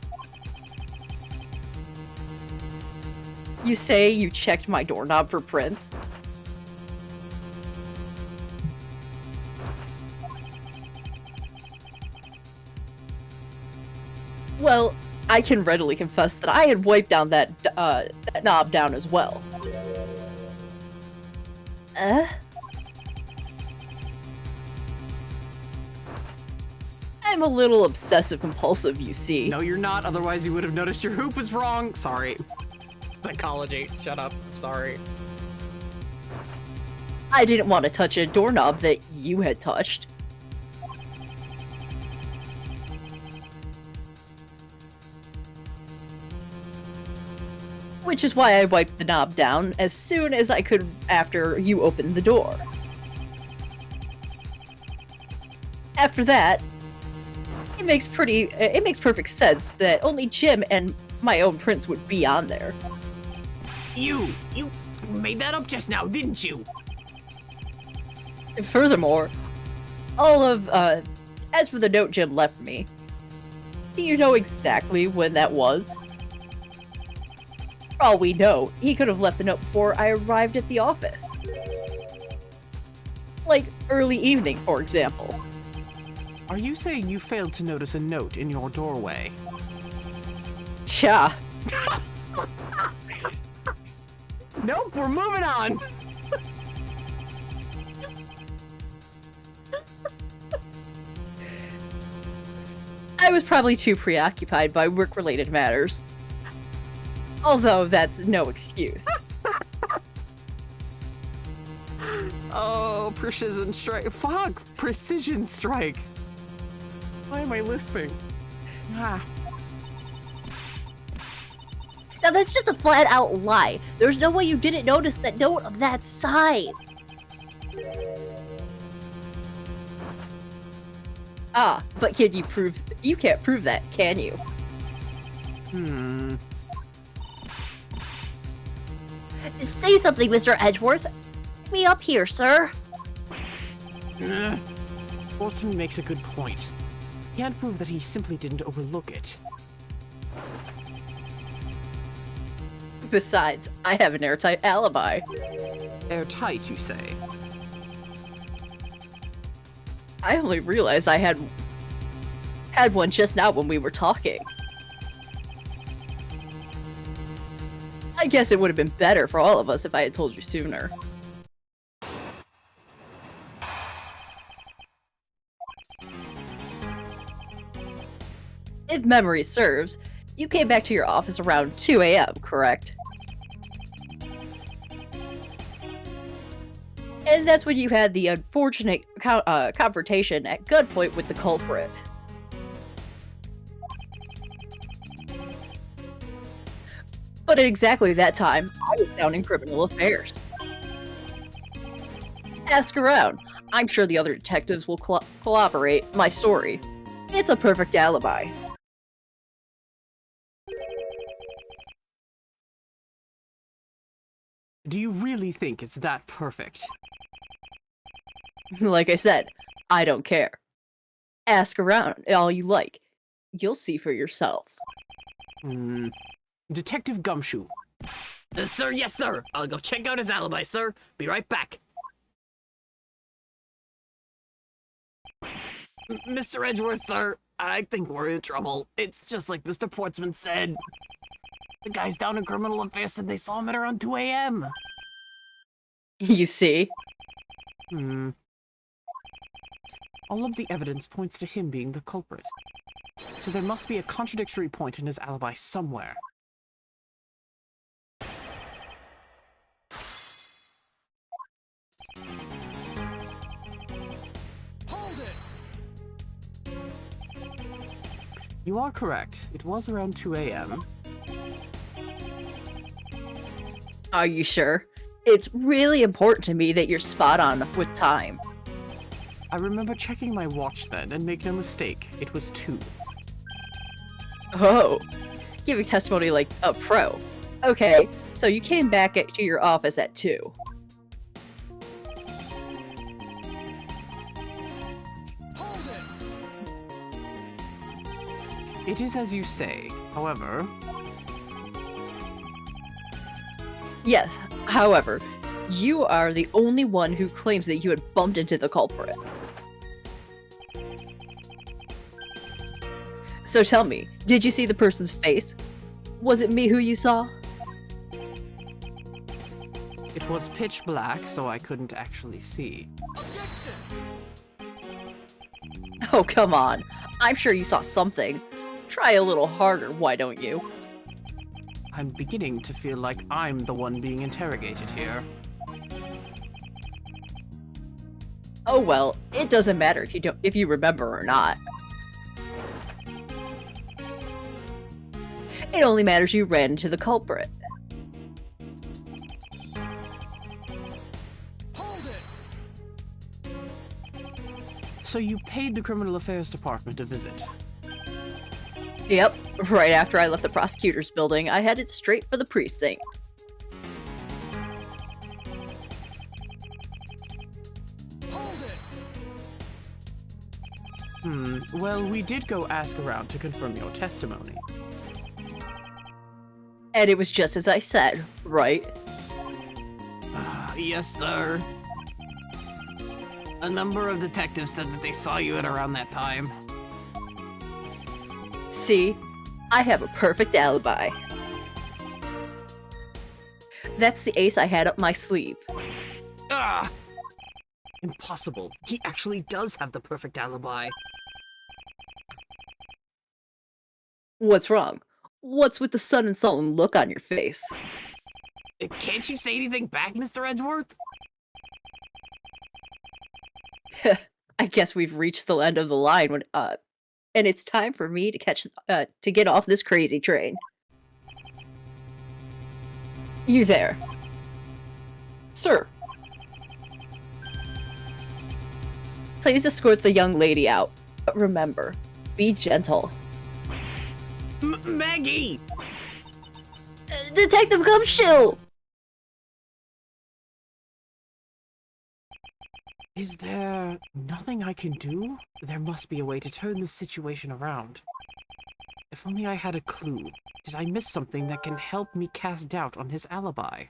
You say you checked my doorknob for prints? Well, I can readily confess that I had wiped down that knob down as well. I'm a little obsessive-compulsive, you see. No, you're not. Otherwise, you would have noticed your hoop was wrong. Sorry. Psychology. Shut up. Sorry. I didn't want to touch a doorknob that you had touched. Which is why I wiped the knob down as soon as I could after you opened the door. After that, it makes perfect sense that only Jim and my own prints would be on there. You made that up just now, didn't you? Furthermore, as for the note Jim left me, do you know exactly when that was? For all we know, he could have left the note before I arrived at the office. Like, early evening, for example. Are you saying you failed to notice a note in your doorway? Chyeah. Nope, we're moving on! I was probably too preoccupied by work-related matters. Although that's no excuse. Oh, precision strike. Fuck! Precision strike! Why am I lisping? Ah. Now that's just a flat-out lie. There's no way you didn't notice that note of that size. Ah, but can you prove... You can't prove that, can you? Say something, Mr. Edgeworth. Get me up here, sir. Watson makes a good point. Can't prove that he simply didn't overlook it. Besides, I have an airtight alibi. Airtight, you say? I only realized I had one just now when we were talking. I guess it would have been better for all of us if I had told you sooner. If memory serves, you came back to your office around 2 a.m., correct? And that's when you had the unfortunate confrontation at gunpoint with the culprit. But at exactly that time, I was down in criminal affairs. Ask around. I'm sure the other detectives will corroborate my story. It's a perfect alibi. Do you really think it's that perfect? Like I said, I don't care. Ask around all you like. You'll see for yourself. Detective Gumshoe. Sir, yes, sir. I'll go check out his alibi, sir. Be right back. Mr. Edgeworth, sir, I think we're in trouble. It's just like Mr. Portsman said. The guys down in criminal affairs said they saw him at around 2 a.m. You see? All of the evidence points to him being the culprit. So there must be a contradictory point in his alibi somewhere. Hold it! You are correct. It was around 2 a.m. Are you sure? It's really important to me that you're spot on with time. I remember checking my watch then, and make no mistake, it was 2. Oh, giving testimony like a pro. Okay, so you came back to your office at 2. Hold it! It is as you say, however... Yes, however, you are the only one who claims that you had bumped into the culprit. So tell me, did you see the person's face? Was it me who you saw? It was pitch black, so I couldn't actually see. Objection! Oh, come on. I'm sure you saw something. Try a little harder, why don't you? I'm beginning to feel like I'm the one being interrogated here. Oh well, it doesn't matter if you remember or not. It only matters you ran into the culprit. Hold it! So you paid the Criminal Affairs Department a visit. Yep, right after I left the prosecutor's building, I headed straight for the precinct. Hold it! Well, we did go ask around to confirm your testimony. And it was just as I said, right? Yes, sir. A number of detectives said that they saw you at around that time. See? I have a perfect alibi. That's the ace I had up my sleeve. Ah! Impossible. He actually does have the perfect alibi. What's wrong? What's with the sun and sullen look on your face? Can't you say anything back, Mr. Edgeworth? I guess we've reached the end of the line when, and it's time for me to get off this crazy train. You there. Sir. Please escort the young lady out. But remember, be gentle. Maggie! Detective Gumshoe! Is there nothing I can do? There must be a way to turn this situation around. If only I had a clue. Did I miss something that can help me cast doubt on his alibi?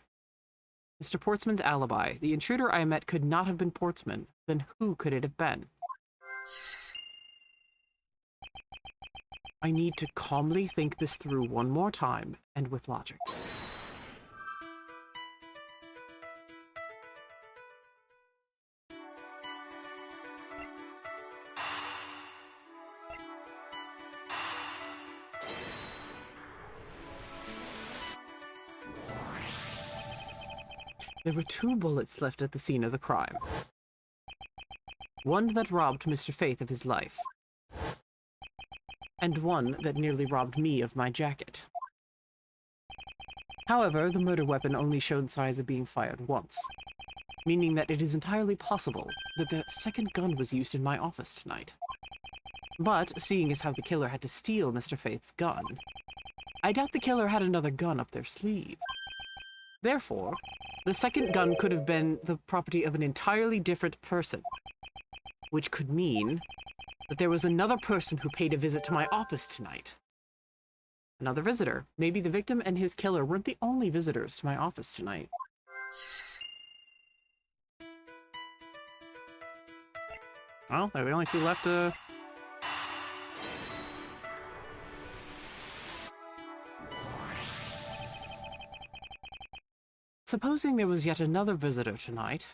Mr. Portsman's alibi. The intruder I met could not have been Portsman. Then who could it have been? I need to calmly think this through one more time, and with logic. There were 2 bullets left at the scene of the crime. One that robbed Mr. Faith of his life, and one that nearly robbed me of my jacket. However, the murder weapon only showed signs of being fired once, meaning that it is entirely possible that the second gun was used in my office tonight. But, seeing as how the killer had to steal Mr. Faith's gun, I doubt the killer had another gun up their sleeve. Therefore, the second gun could have been the property of an entirely different person, which could mean that there was another person who paid a visit to my office tonight. Another visitor. Maybe the victim and his killer weren't the only visitors to my office tonight. Well, there were only 2 left to... Supposing there was yet another visitor tonight,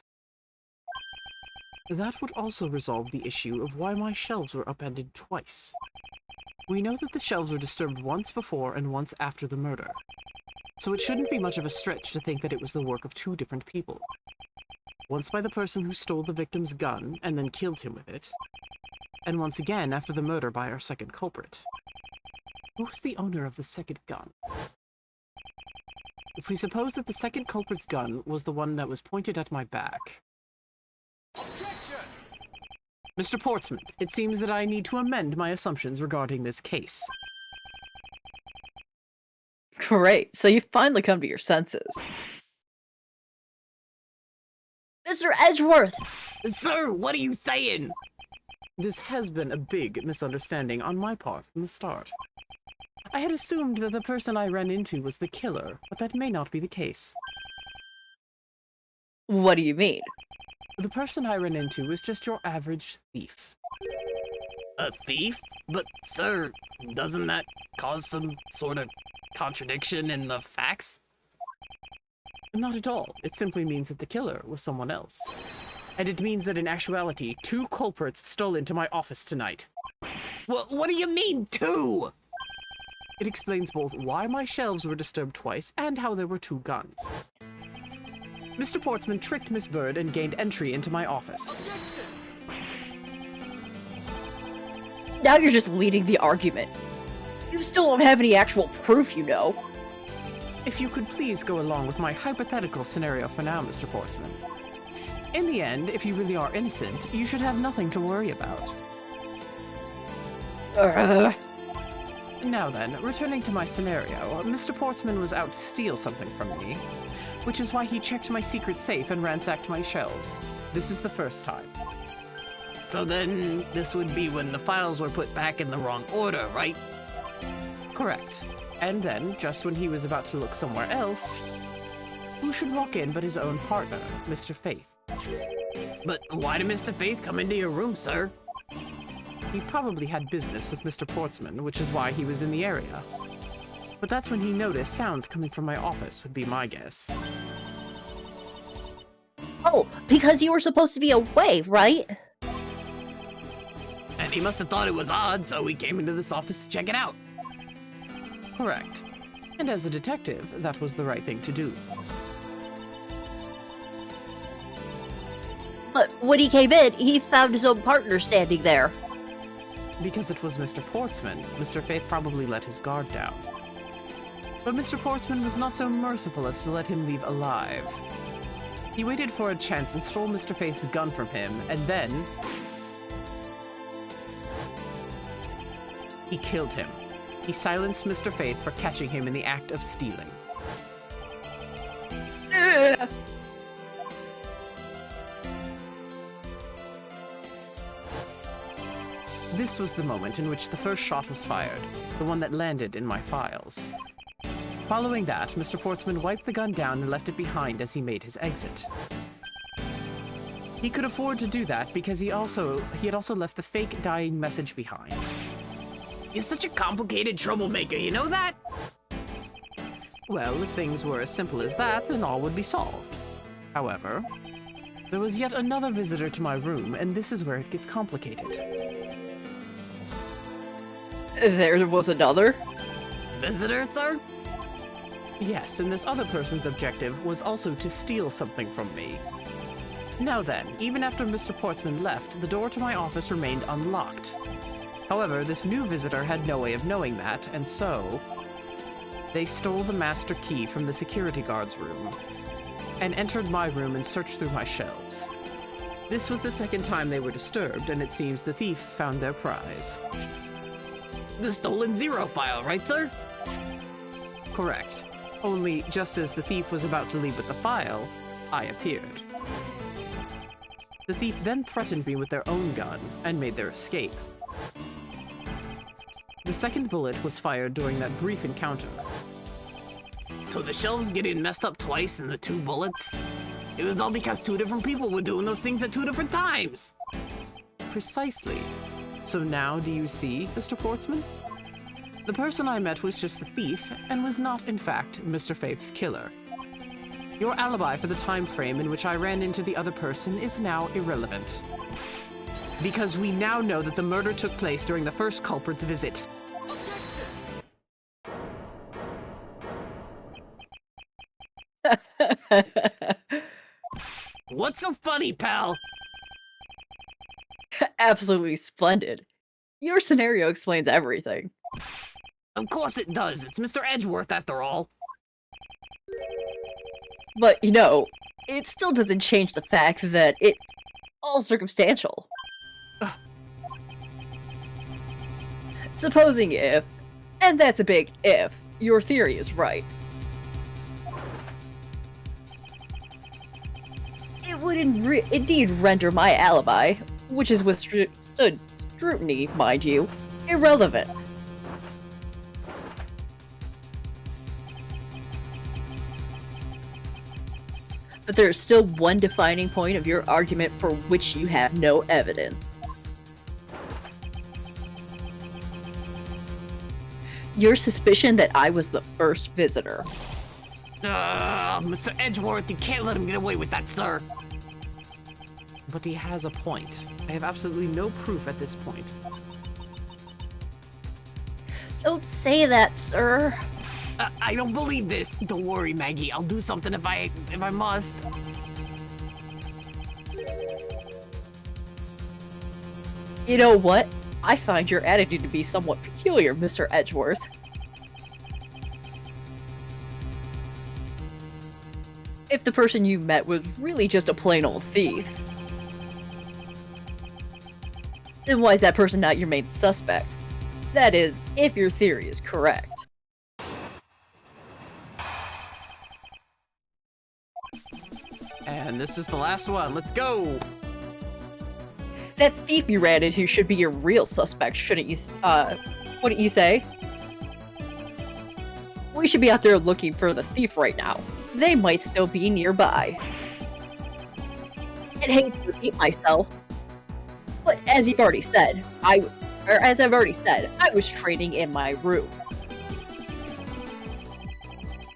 that would also resolve the issue of why my shelves were upended twice. We know that the shelves were disturbed once before and once after the murder, so it shouldn't be much of a stretch to think that it was the work of 2 different people. Once by the person who stole the victim's gun and then killed him with it, and once again after the murder by our second culprit. Who was the owner of the second gun? if we suppose that the second culprit's gun was the one that was pointed at my back. Objection! Mr. Portsman, it seems that I need to amend my assumptions regarding this case. Great, so you've finally come to your senses. Mr. Edgeworth! Sir, what are you saying? This has been a big misunderstanding on my part from the start. I had assumed that the person I ran into was the killer, but that may not be the case. What do you mean? The person I ran into was just your average thief. A thief? But, sir, doesn't that cause some sort of contradiction in the facts? Not at all. It simply means that the killer was someone else. And it means that in actuality, 2 culprits stole into my office tonight. What do you mean, two? It explains both why my shelves were disturbed twice and how there were 2 guns. Mr. Portsman tricked Miss Bird and gained entry into my office. Objection! Now you're just leading the argument. You still don't have any actual proof, you know. If you could please go along with my hypothetical scenario for now, Mr. Portsman. In the end, if you really are innocent, you should have nothing to worry about. Now then, returning to my scenario, Mr. Portsman was out to steal something from me, which is why he checked my secret safe and ransacked my shelves. This is the first time. So then, this would be when the files were put back in the wrong order, right? Correct. And then, just when he was about to look somewhere else, who should walk in but his own partner, Mr. Faith? But why did Mr. Faith come into your room, sir? He probably had business with Mr. Portsman, which is why he was in the area. But that's when he noticed sounds coming from my office, would be my guess. Oh, because you were supposed to be away, right? And he must have thought it was odd, so he came into this office to check it out. Correct. And as a detective, that was the right thing to do. But when he came in, he found his own partner standing there. Because it was Mr. Portsman, Mr. Faith probably let his guard down. But Mr. Portsman was not so merciful as to let him leave alive. He waited for a chance and stole Mr. Faith's gun from him, and then he killed him. He silenced Mr. Faith for catching him in the act of stealing. This was the moment in which the first shot was fired, the one that landed in my files. Following that, Mr. Portsman wiped the gun down and left it behind as he made his exit. He could afford to do that because he had also left the fake dying message behind. You're such a complicated troublemaker, you know that? Well, if things were as simple as that, then all would be solved. However, there was yet another visitor to my room, and this is where it gets complicated. There was another? Visitor, sir? Yes, and this other person's objective was also to steal something from me. Now then, even after Mr. Portsman left, the door to my office remained unlocked. However, this new visitor had no way of knowing that, and so they stole the master key from the security guard's room and entered my room and searched through my shelves. This was the second time they were disturbed, and it seems the thief found their prize. The stolen zero file, right, sir? Correct. Only, just as the thief was about to leave with the file, I appeared. The thief then threatened me with their own gun and made their escape. The second bullet was fired during that brief encounter. So the shelves getting messed up twice and the 2 bullets? It was all because 2 different people were doing those things at 2 different times! Precisely. So now do you see, Mr. Portsman? The person I met was just a thief and was not, in fact, Mr. Faith's killer. Your alibi for the time frame in which I ran into the other person is now irrelevant. Because we now know that the murder took place during the first culprit's visit. What's so funny, pal? Absolutely splendid. Your scenario explains everything. Of course it does. It's Mr. Edgeworth, after all. But, you know, it still doesn't change the fact that it's all circumstantial. Supposing if, and that's a big if, your theory is right. It would indeed render my alibi, which is withstood scrutiny, mind you, irrelevant. But there is still one defining point of your argument for which you have no evidence. Your suspicion that I was the first visitor. Mr. Edgeworth, you can't let him get away with that, sir. But he has a point. I have absolutely no proof at this point. Don't say that, sir. I don't believe this. Don't worry, Maggie. I'll do something if I must. You know what? I find your attitude to be somewhat peculiar, Mr. Edgeworth. If the person you met was really just a plain old thief, then why is that person not your main suspect? That is, if your theory is correct. And this is the last one. Let's go! That thief you ran into should be your real suspect, shouldn't you, wouldn't you say? We should be out there looking for the thief right now. They might still be nearby. I'd hate to repeat myself, but as I've already said, I was training in my room.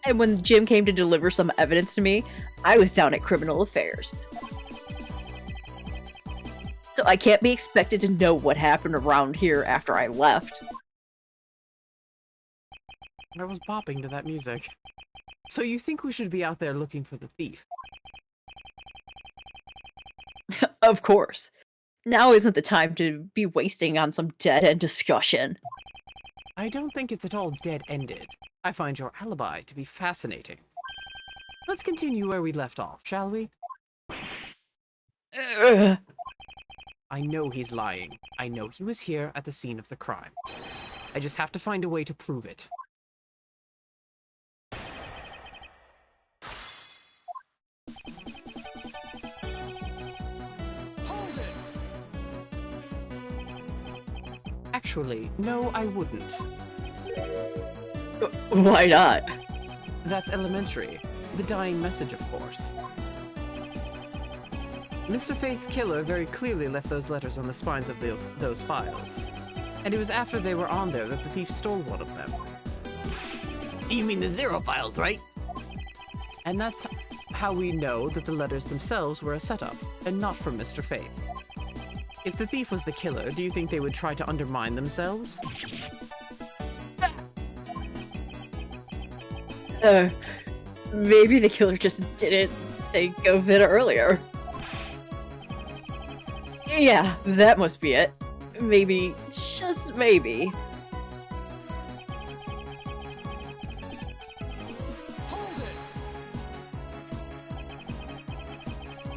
And when Jim came to deliver some evidence to me, I was down at Criminal Affairs. So I can't be expected to know what happened around here after I left. I was bopping to that music. So you think we should be out there looking for the thief? Of course. Now isn't the time to be wasting on some dead-end discussion. I don't think it's at all dead-ended. I find your alibi to be fascinating. Let's continue where we left off, shall we? Ugh. I know he's lying. I know he was here at the scene of the crime. I just have to find a way to prove it. Hold it! Actually, no, I wouldn't. Why not? That's elementary. The dying message, of course. Mr. Faith's killer very clearly left those letters on the spines of those files. And it was after they were on there that the thief stole one of them. You mean the Zero files, right? And that's how we know that the letters themselves were a setup, and not from Mr. Faith. If the thief was the killer, do you think they would try to undermine themselves? Maybe the killer just didn't think of it earlier. Yeah, that must be it. Maybe, just maybe. Hold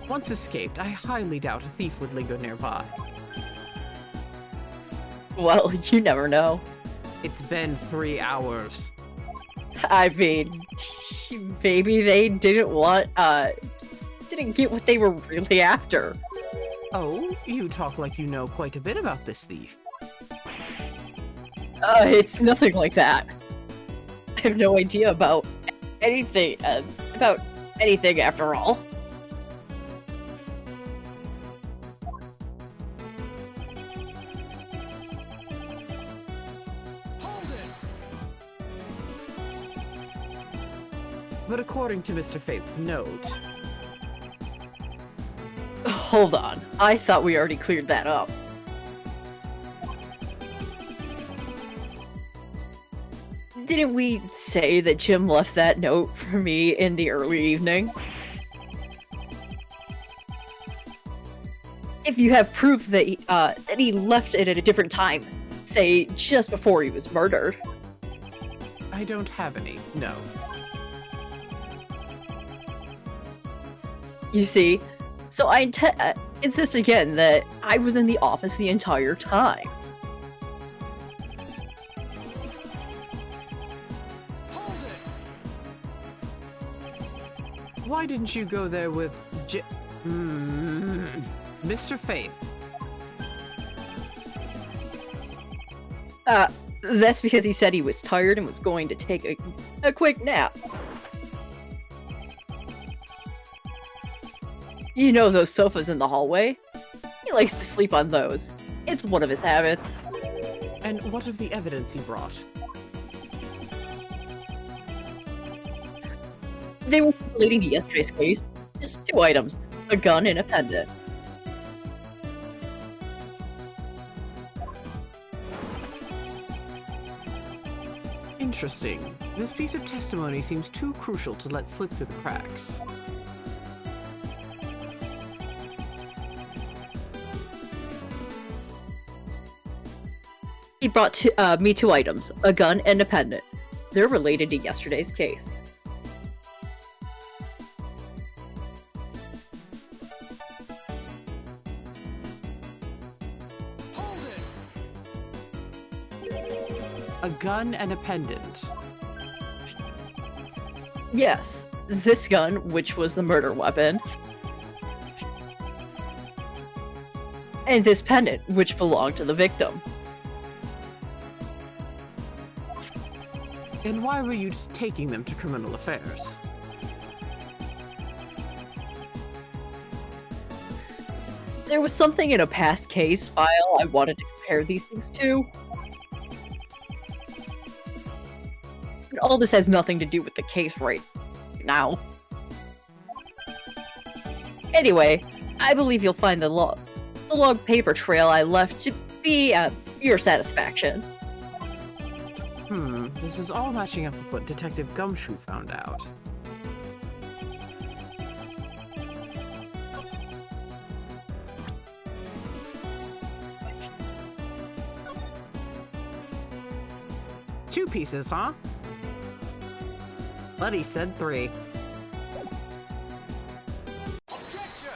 it! Once escaped, I highly doubt a thief would linger nearby. Well, you never know. It's been 3 hours. I mean, maybe they didn't get what they were really after. Oh, you talk like you know quite a bit about this thief. It's nothing like that. I have no idea about anything, after all. Hold it! But according to Mr. Faith's note... Hold on, I thought we already cleared that up. Didn't we say that Jim left that note for me in the early evening? If you have proof that he left it at a different time, say just before he was murdered. I don't have any, no. You see? So I insist again that I was in the office the entire time. Hold it! Why didn't you go there with Mr. Faith? That's because he said he was tired and was going to take a quick nap. You know those sofas in the hallway? He likes to sleep on those. It's one of his habits. And what of the evidence he brought? They were relating to yesterday's case. Just 2 items. A gun and a pendant. Interesting. This piece of testimony seems too crucial to let slip through the cracks. He brought me 2 items. A gun and a pendant. They're related to yesterday's case. Hold it! A gun and a pendant. Yes, this gun, which was the murder weapon. And this pendant, which belonged to the victim. And why were you taking them to criminal affairs? There was something in a past case file I wanted to compare these things to. But all this has nothing to do with the case right now. Anyway, I believe you'll find the log paper trail I left to be your satisfaction. This is all matching up with what Detective Gumshoe found out. Two pieces, huh? Buddy said 3. Objection!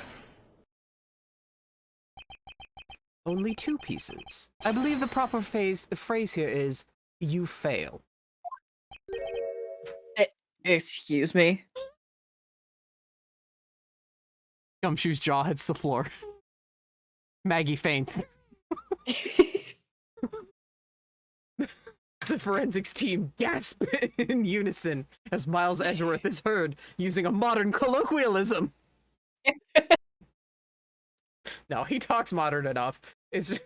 Only 2 pieces. I believe the proper phrase here is, you fail. Excuse me? Gumshoe's jaw hits the floor. Maggie faints. The forensics team gasp in unison as Miles Edgeworth is heard using a modern colloquialism. No, he talks modern enough. It's just...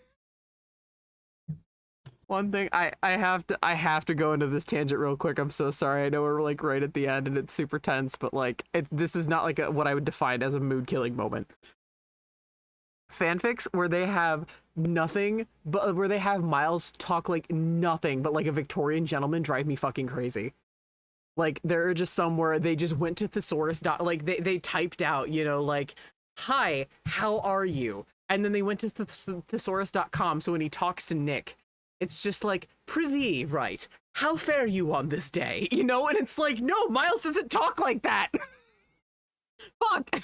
One thing I have to go into this tangent real quick. I'm so sorry. I know we're like right at the end and it's super tense, but like this is not like what I would define as a mood killing moment. Fanfics where they have nothing, but where they have Miles talk like nothing but like a Victorian gentleman drive me fucking crazy. Like there are just some where they just went to thesaurus. Like they typed out, you know, like, hi, how are you? And then they went to thesaurus.com. So when he talks to Nick, it's just like, prithee, right? How fare you on this day? You know, and it's like, no, Miles doesn't talk like that. Fuck.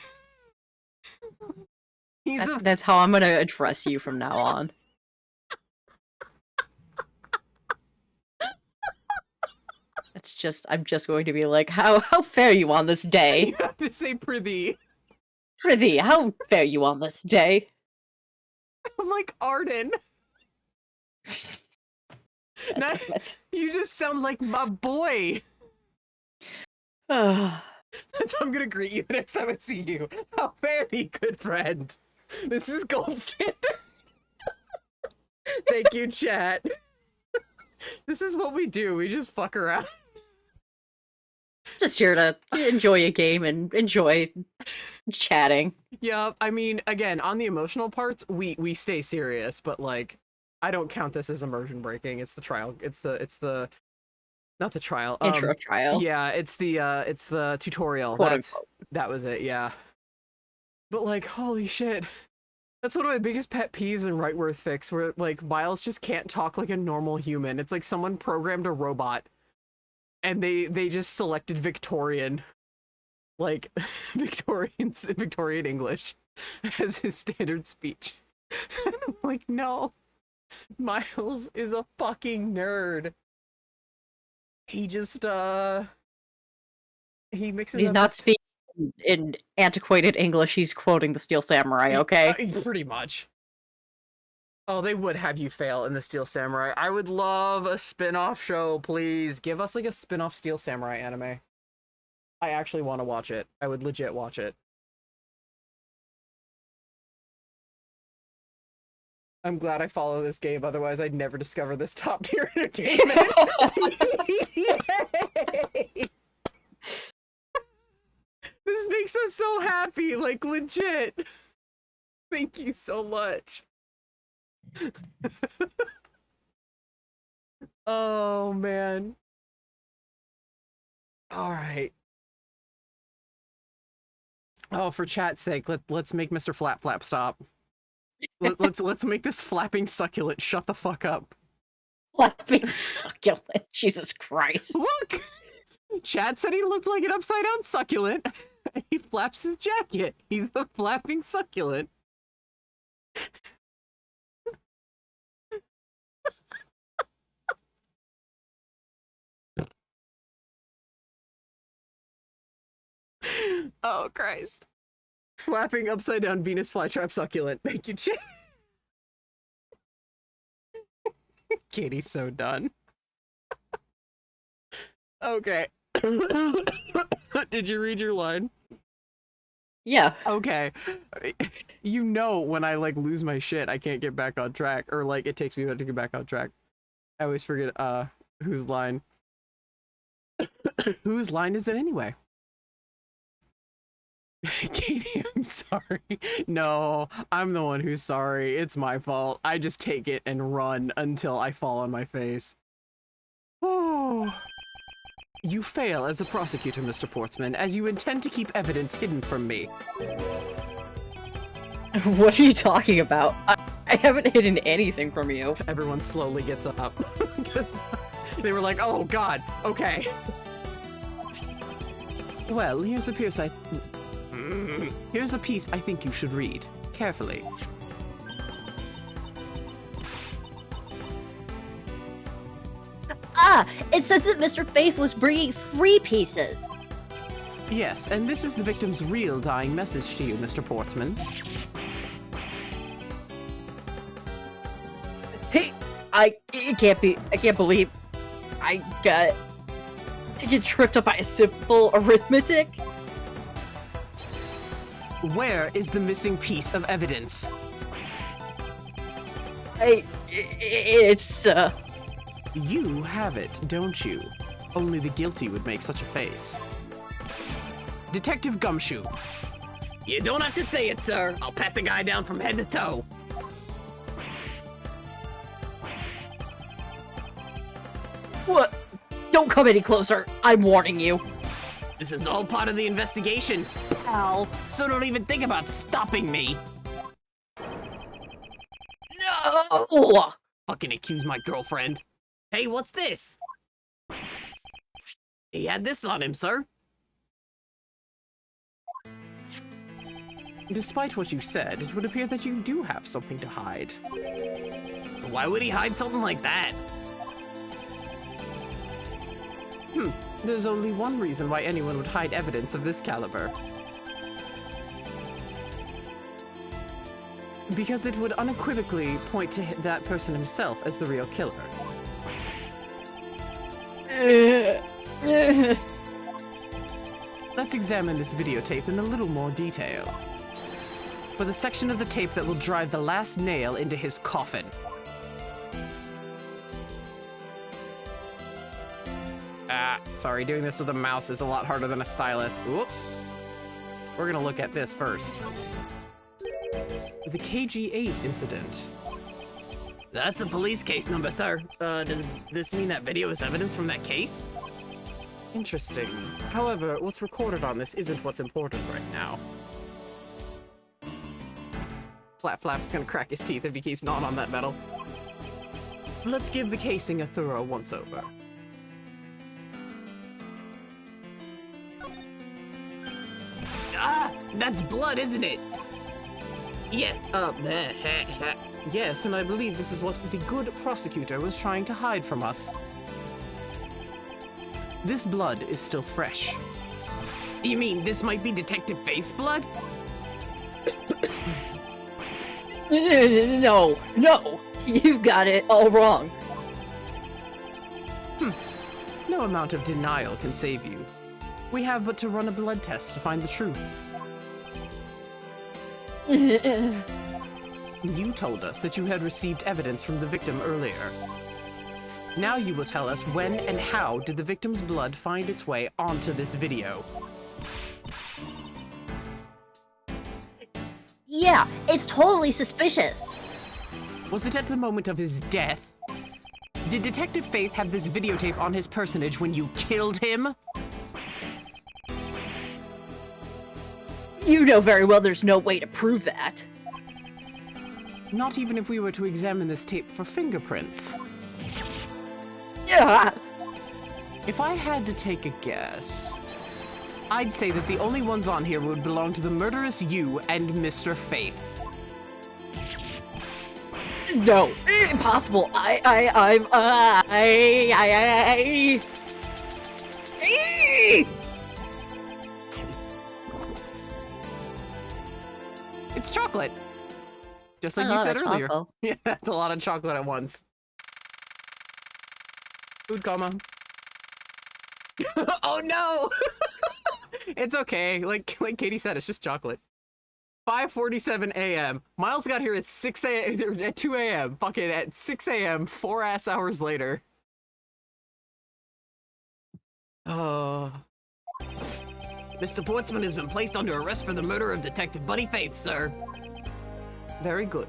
That's how I'm gonna address you from now on. I'm just going to be like, how fare you on this day? You have to say prithee. Prithee, how fare you on this day? I'm like Arden. God damn it. You just sound like my boy. Ah. That's how I'm gonna greet you the next time I see you. How fare thee, good friend. This is gold standard. Thank you, chat. This is what we do. We just fuck around. Just here to enjoy a game and enjoy chatting. Yeah, I mean, again, on the emotional parts, we stay serious, but like, I don't count this as immersion breaking. It's the trial. It's the not the trial. Intro trial. Yeah, it's the tutorial. Quote, That was it. Yeah. But like, holy shit. That's one of my biggest pet peeves in Rightworth Fix, where like Miles just can't talk like a normal human. It's like someone programmed a robot and they just selected Victorian. like Victorian English as his standard speech. And I'm like, no, Miles is a fucking nerd. He just he mixes He's up not his- speaking in antiquated English. He's quoting the Steel Samurai. Okay. Pretty much. Oh, they would have you fail in the Steel Samurai. I would love a spin-off show, please. Give us like a spin-off Steel Samurai anime. I actually want to watch it. I would legit watch it. I'm glad I follow this game, otherwise I'd never discover this top tier entertainment. Yay! This makes us so happy, like legit. Thank you so much. Oh man. All right. Oh, for chat's sake, let's make Mr. Flap Flap stop. Let's make this flapping succulent shut the fuck up. Flapping succulent. Jesus Christ. Look! Chad said he looked like an upside down succulent. He flaps his jacket. He's a flapping succulent. Oh, Christ. Flapping upside down Venus flytrap succulent. Thank you, Chad. Katie's so done. Okay. Did you read your line? Yeah. Okay. You know when I like lose my shit, I can't get back on track, or like it takes me a minute to get back on track. I always forget whose line. Whose line is it anyway? Katie, I'm sorry. No, I'm the one who's sorry. It's my fault. I just take it and run until I fall on my face. Oh. You fail as a prosecutor, Mr. Portsman, as you intend to keep evidence hidden from me. What are you talking about? I haven't hidden anything from you. Everyone slowly gets up because they were like, oh god, okay. Well, here's a piece I think you should read carefully. Ah, it says that Mr. Faith was bringing 3 pieces. Yes, and this is the victim's real dying message to you, Mr. Portsman. Hey, I can't believe I got to get tripped up by a simple arithmetic. Where is the missing piece of evidence? It's You have it, don't you? Only the guilty would make such a face. Detective Gumshoe. You don't have to say it, sir. I'll pat the guy down from head to toe. What? Don't come any closer. I'm warning you. This is all part of the investigation, pal. So don't even think about stopping me. No! Fucking accuse my girlfriend. Hey, what's this? He had this on him, sir. Despite what you said, it would appear that you do have something to hide. Why would he hide something like that? There's only one reason why anyone would hide evidence of this caliber. Because it would unequivocally point to that person himself as the real killer. Let's examine this videotape in a little more detail. For the section of the tape that will drive the last nail into his coffin. Sorry, doing this with a mouse is a lot harder than a stylus. Oop. We're gonna look at this first. The KG8 incident. That's a police case number, sir. Does this mean that video is evidence from that case? Interesting. However, what's recorded on this isn't what's important right now. Flap Flap's gonna crack his teeth if he keeps gnawing on that metal. Let's give the casing a thorough once-over. That's blood, isn't it? Yeah, Yes, and I believe this is what the good prosecutor was trying to hide from us. This blood is still fresh. you mean this might be Detective Faith's blood? No, no, you've got it all wrong. No amount of denial can save you. We have but to run a blood test to find the truth. You told us that you had received evidence from the victim earlier. Now you will tell us when and how did the victim's blood find its way onto this video. Yeah, it's totally suspicious. Was it at the moment of his death? Did Detective Faith have this videotape on his personage when you killed him? You know very well there's no way to prove that. Not even if we were to examine this tape for fingerprints. Yeah. If I had to take a guess, I'd say that the only ones on here would belong to the murderous you and Mr. Faith. No, impossible. It's chocolate. Just like A you lot said of earlier. choco. Yeah, that's a lot of chocolate at once. Food coma. Oh no! It's okay. Like Katie said, it's just chocolate. 5:47 a.m. Miles got here at 6 a.m. at 2 a.m. Fucking at 6 a.m. 4 ass hours later. Oh. Mr. Portsman has been placed under arrest for the murder of Detective Buddy Faith, sir. Very good.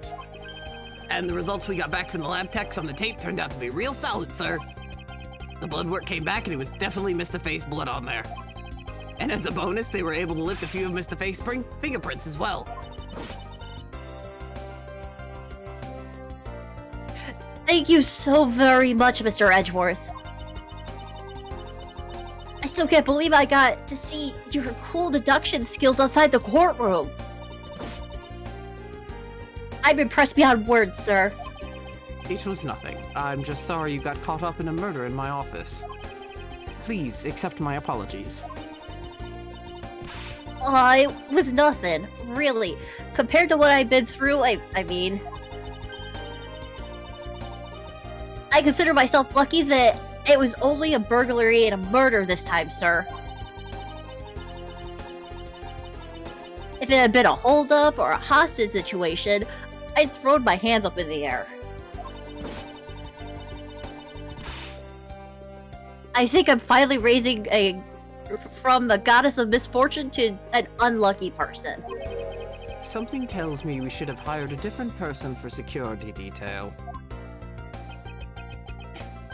And the results we got back from the lab techs on the tape turned out to be real solid, sir. The blood work came back and it was definitely Mr. Faith's blood on there. And as a bonus, they were able to lift a few of Mr. Faith's fingerprints as well. Thank you so very much, Mr. Edgeworth. I still can't believe I got to see your cool deduction skills outside the courtroom. I'm impressed beyond words, sir. It was nothing. I'm just sorry you got caught up in a murder in my office. Please accept my apologies. It was nothing, really. Compared to what I've been through, I mean... I consider myself lucky that it was only a burglary and a murder this time, sir. If it had been a holdup or a hostage situation, I'd thrown my hands up in the air. I think I'm finally raising from a goddess of misfortune to an unlucky person. Something tells me we should have hired a different person for security detail.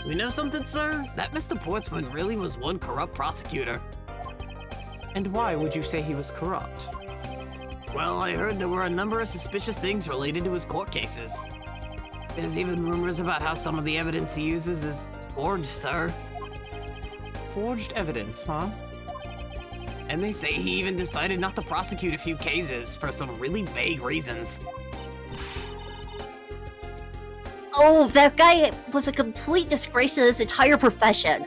You know something, sir? That Mr. Portsman really was one corrupt prosecutor. And why would you say he was corrupt? Well, I heard there were a number of suspicious things related to his court cases. There's even rumors about how some of the evidence he uses is forged, sir. Forged evidence, huh? And they say he even decided not to prosecute a few cases for some really vague reasons. Oh, that guy was a complete disgrace to this entire profession.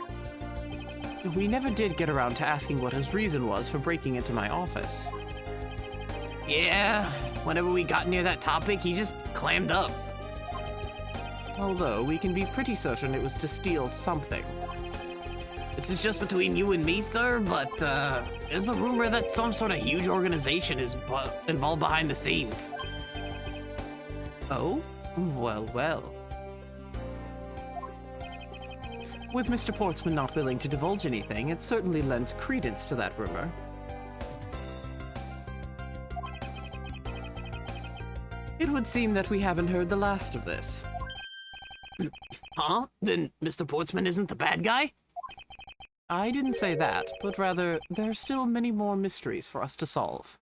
We never did get around to asking what his reason was for breaking into my office. Yeah, whenever we got near that topic, he just clammed up. Although, we can be pretty certain it was to steal something. This is just between you and me, sir, but there's a rumor that some sort of huge organization is involved behind the scenes. Oh? Well, well. With Mr. Portsman not willing to divulge anything, it certainly lends credence to that rumor. It would seem that we haven't heard the last of this. Huh? Then Mr. Portsman isn't the bad guy? I didn't say that, but rather, there are still many more mysteries for us to solve.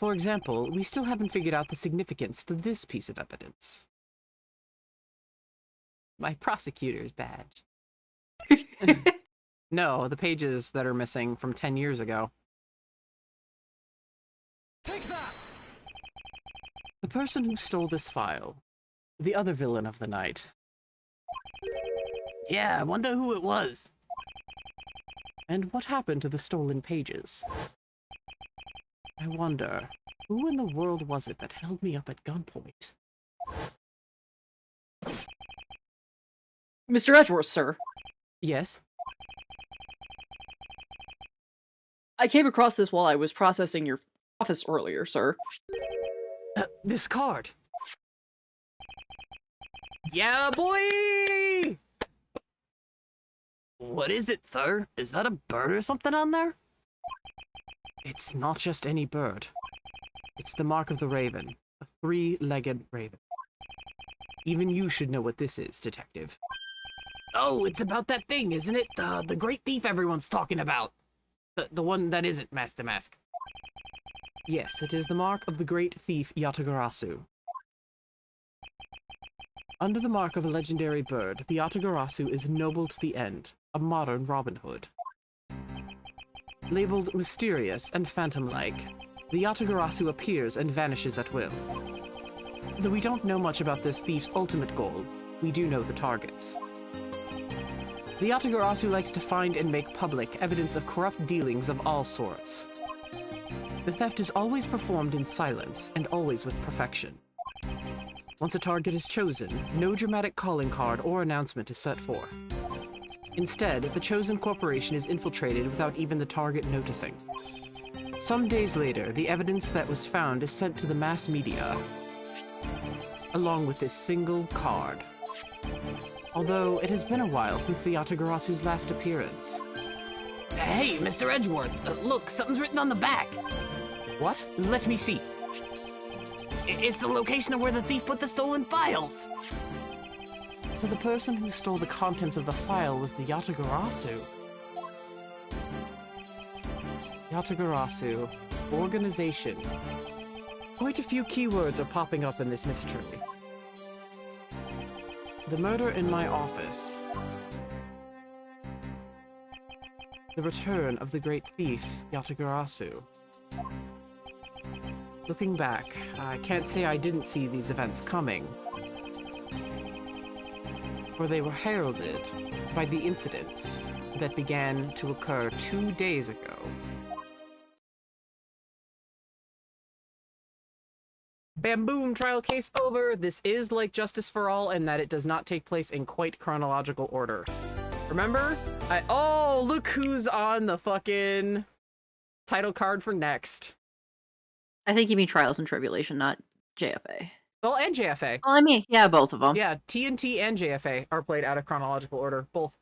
For example, we still haven't figured out the significance to this piece of evidence. My prosecutor's badge. No, the pages that are missing from 10 years ago. person who stole this file, the other villain of the night. Yeah, I wonder who it was. And what happened to the stolen pages? I wonder, who in the world was it that held me up at gunpoint? Mr. Edgeworth, sir. Yes? I came across this while I was processing your office earlier, sir. This card. Yeah, boy! What is it, sir? Is that a bird or something on there? It's not just any bird. It's the mark of the raven, a three-legged raven. Even you should know what this is, detective. Oh, it's about that thing, isn't it? The great thief everyone's talking about. The one that isn't Master Mask. Yes, it is the mark of the great thief Yatagarasu. Under the mark of a legendary bird, the Yatagarasu is noble to the end, a modern Robin Hood. Labeled mysterious and phantom-like, the Yatagarasu appears and vanishes at will. Though we don't know much about this thief's ultimate goal, we do know the targets. The Yatagarasu likes to find and make public evidence of corrupt dealings of all sorts. The theft is always performed in silence and always with perfection. Once a target is chosen, no dramatic calling card or announcement is set forth. Instead, the chosen corporation is infiltrated without even the target noticing. Some days later, the evidence that was found is sent to the mass media, along with this single card. Although it has been a while since the Yatagarasu's last appearance. Hey, Mr. Edgeworth, look, something's written on the back. What? Let me see. It's the location of where the thief put the stolen files. So the person who stole the contents of the file was the Yatagarasu. Yatagarasu. Organization. Quite a few keywords are popping up in this mystery. The murder in my office. The return of the great thief, Yatagarasu. Looking back, I can't say I didn't see these events coming, for they were heralded by the incidents that began to occur 2 days ago. Bam boom, trial case over. This is like Justice for All in that it does not take place in quite chronological order. Remember? Oh, look who's on the fucking title card for next. I think you mean Trials and Tribulation, not JFA. Well, and JFA. Oh, I mean, yeah, both of them. Yeah, TNT and JFA are played out of chronological order, both.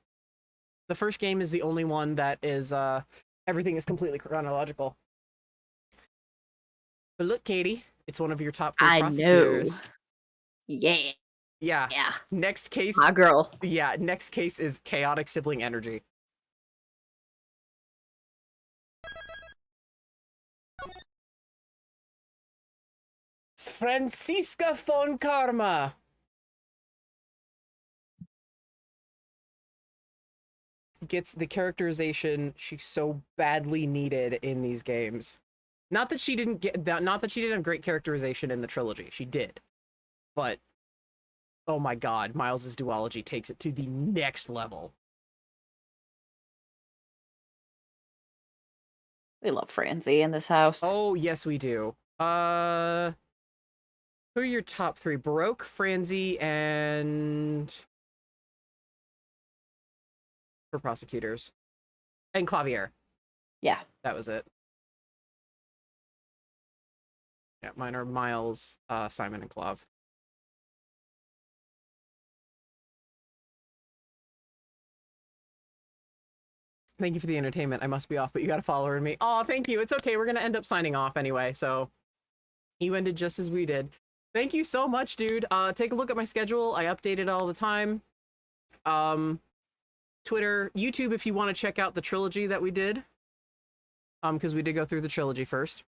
The first game is the only one that is, everything is completely chronological. But look, Katie, it's one of your top 3 I know. prosecutors. Yeah. Yeah. Yeah. Next case. My girl. Yeah, next case is Chaotic Sibling Energy. Franziska von Karma. Gets the characterization she so badly needed in these games. Not that she didn't have great characterization in the trilogy. She did. But oh my god, Miles's duology takes it to the next level. We love Franzi in this house. Oh, yes we do. Who are your top 3? Baroque, Franzi, and for prosecutors. And Clavier. Yeah. That was it. Yeah, mine are Miles, Simon, and Clav. Thank you for the entertainment. I must be off, but you got a follower in me. Oh, thank you. It's okay. We're going to end up signing off anyway, so you ended just as we did. Thank you so much, dude. Take a look at my schedule. I update it all the time. Twitter, YouTube, if you want to check out the trilogy that we did. Because we did go through the trilogy first.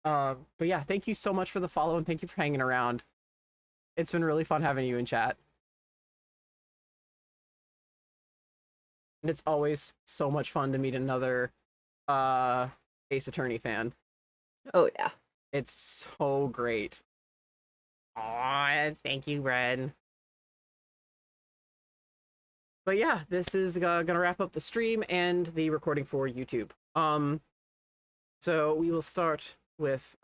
But yeah, thank you so much for the follow and thank you for hanging around. It's been really fun having you in chat. And it's always so much fun to meet another Ace Attorney fan. Oh, yeah. It's so great. Aw, thank you, Ren. But yeah, this is gonna wrap up the stream and the recording for YouTube. So we will start with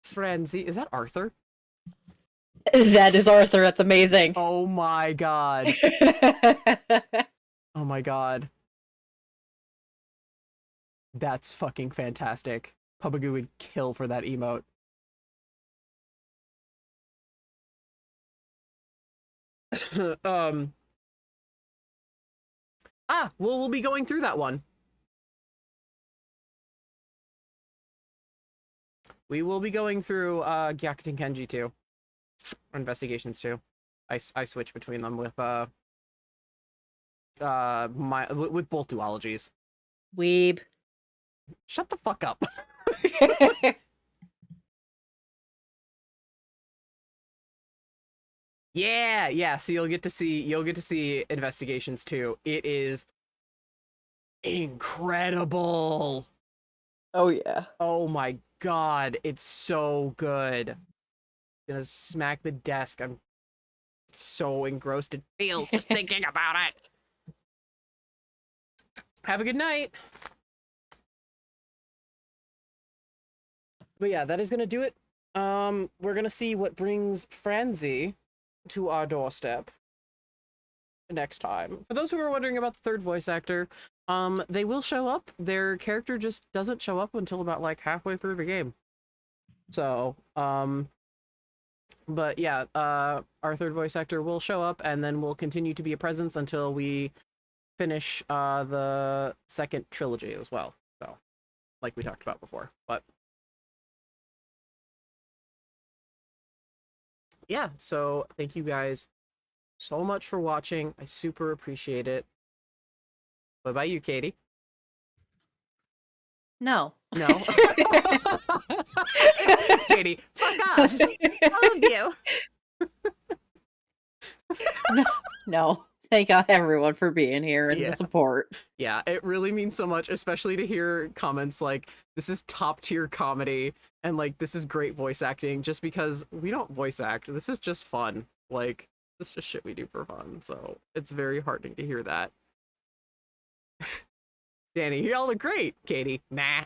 Frenzy. Is that Arthur? That is Arthur. That's amazing. Oh my god. Oh my god. That's fucking fantastic. Pubagoo would kill for that emote. We'll be going through that one. We will be going through Gyakuten Kenji too. Or Investigations too. I switch between them with with both duologies. Weeb. Shut the fuck up. Yeah, so you'll get to see Investigations too. It is incredible. Oh yeah. Oh my god, it's so good. Gonna smack the desk. I'm so engrossed in feels just thinking about it. Have a good night. But yeah, that is gonna do it. We're gonna see what brings Franzi to our doorstep next time. For those who are wondering about the third voice actor, they will show up. Their character just doesn't show up until about like halfway through the game. So, but yeah, our third voice actor will show up, and then will continue to be a presence until we finish the second trilogy as well. So, like we talked about before. But yeah, so thank you guys so much for watching. I super appreciate it. What about you, Katie? No. No. Katie, fuck off. All of you. No. Thank everyone for being here and Yeah. the support. Yeah, it really means so much, especially to hear comments like, this is top tier comedy, and like, this is great voice acting, just because we don't voice act. This is just fun. Like, this is just shit we do for fun. So it's very heartening to hear that. Danny, y'all look great. Katie, nah.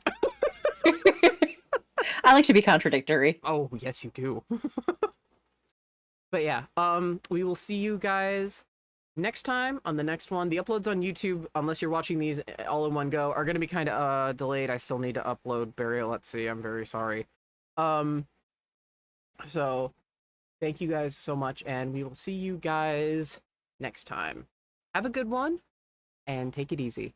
I like to be contradictory. Oh, yes, you do. But yeah, we will see you guys next time on the next one. The uploads on YouTube, unless you're watching these all in one go, are going to be kind of delayed. I still need to upload Burial at Sea. I'm very sorry. So thank you guys so much, and we will see you guys next time. Have a good one, and take it easy.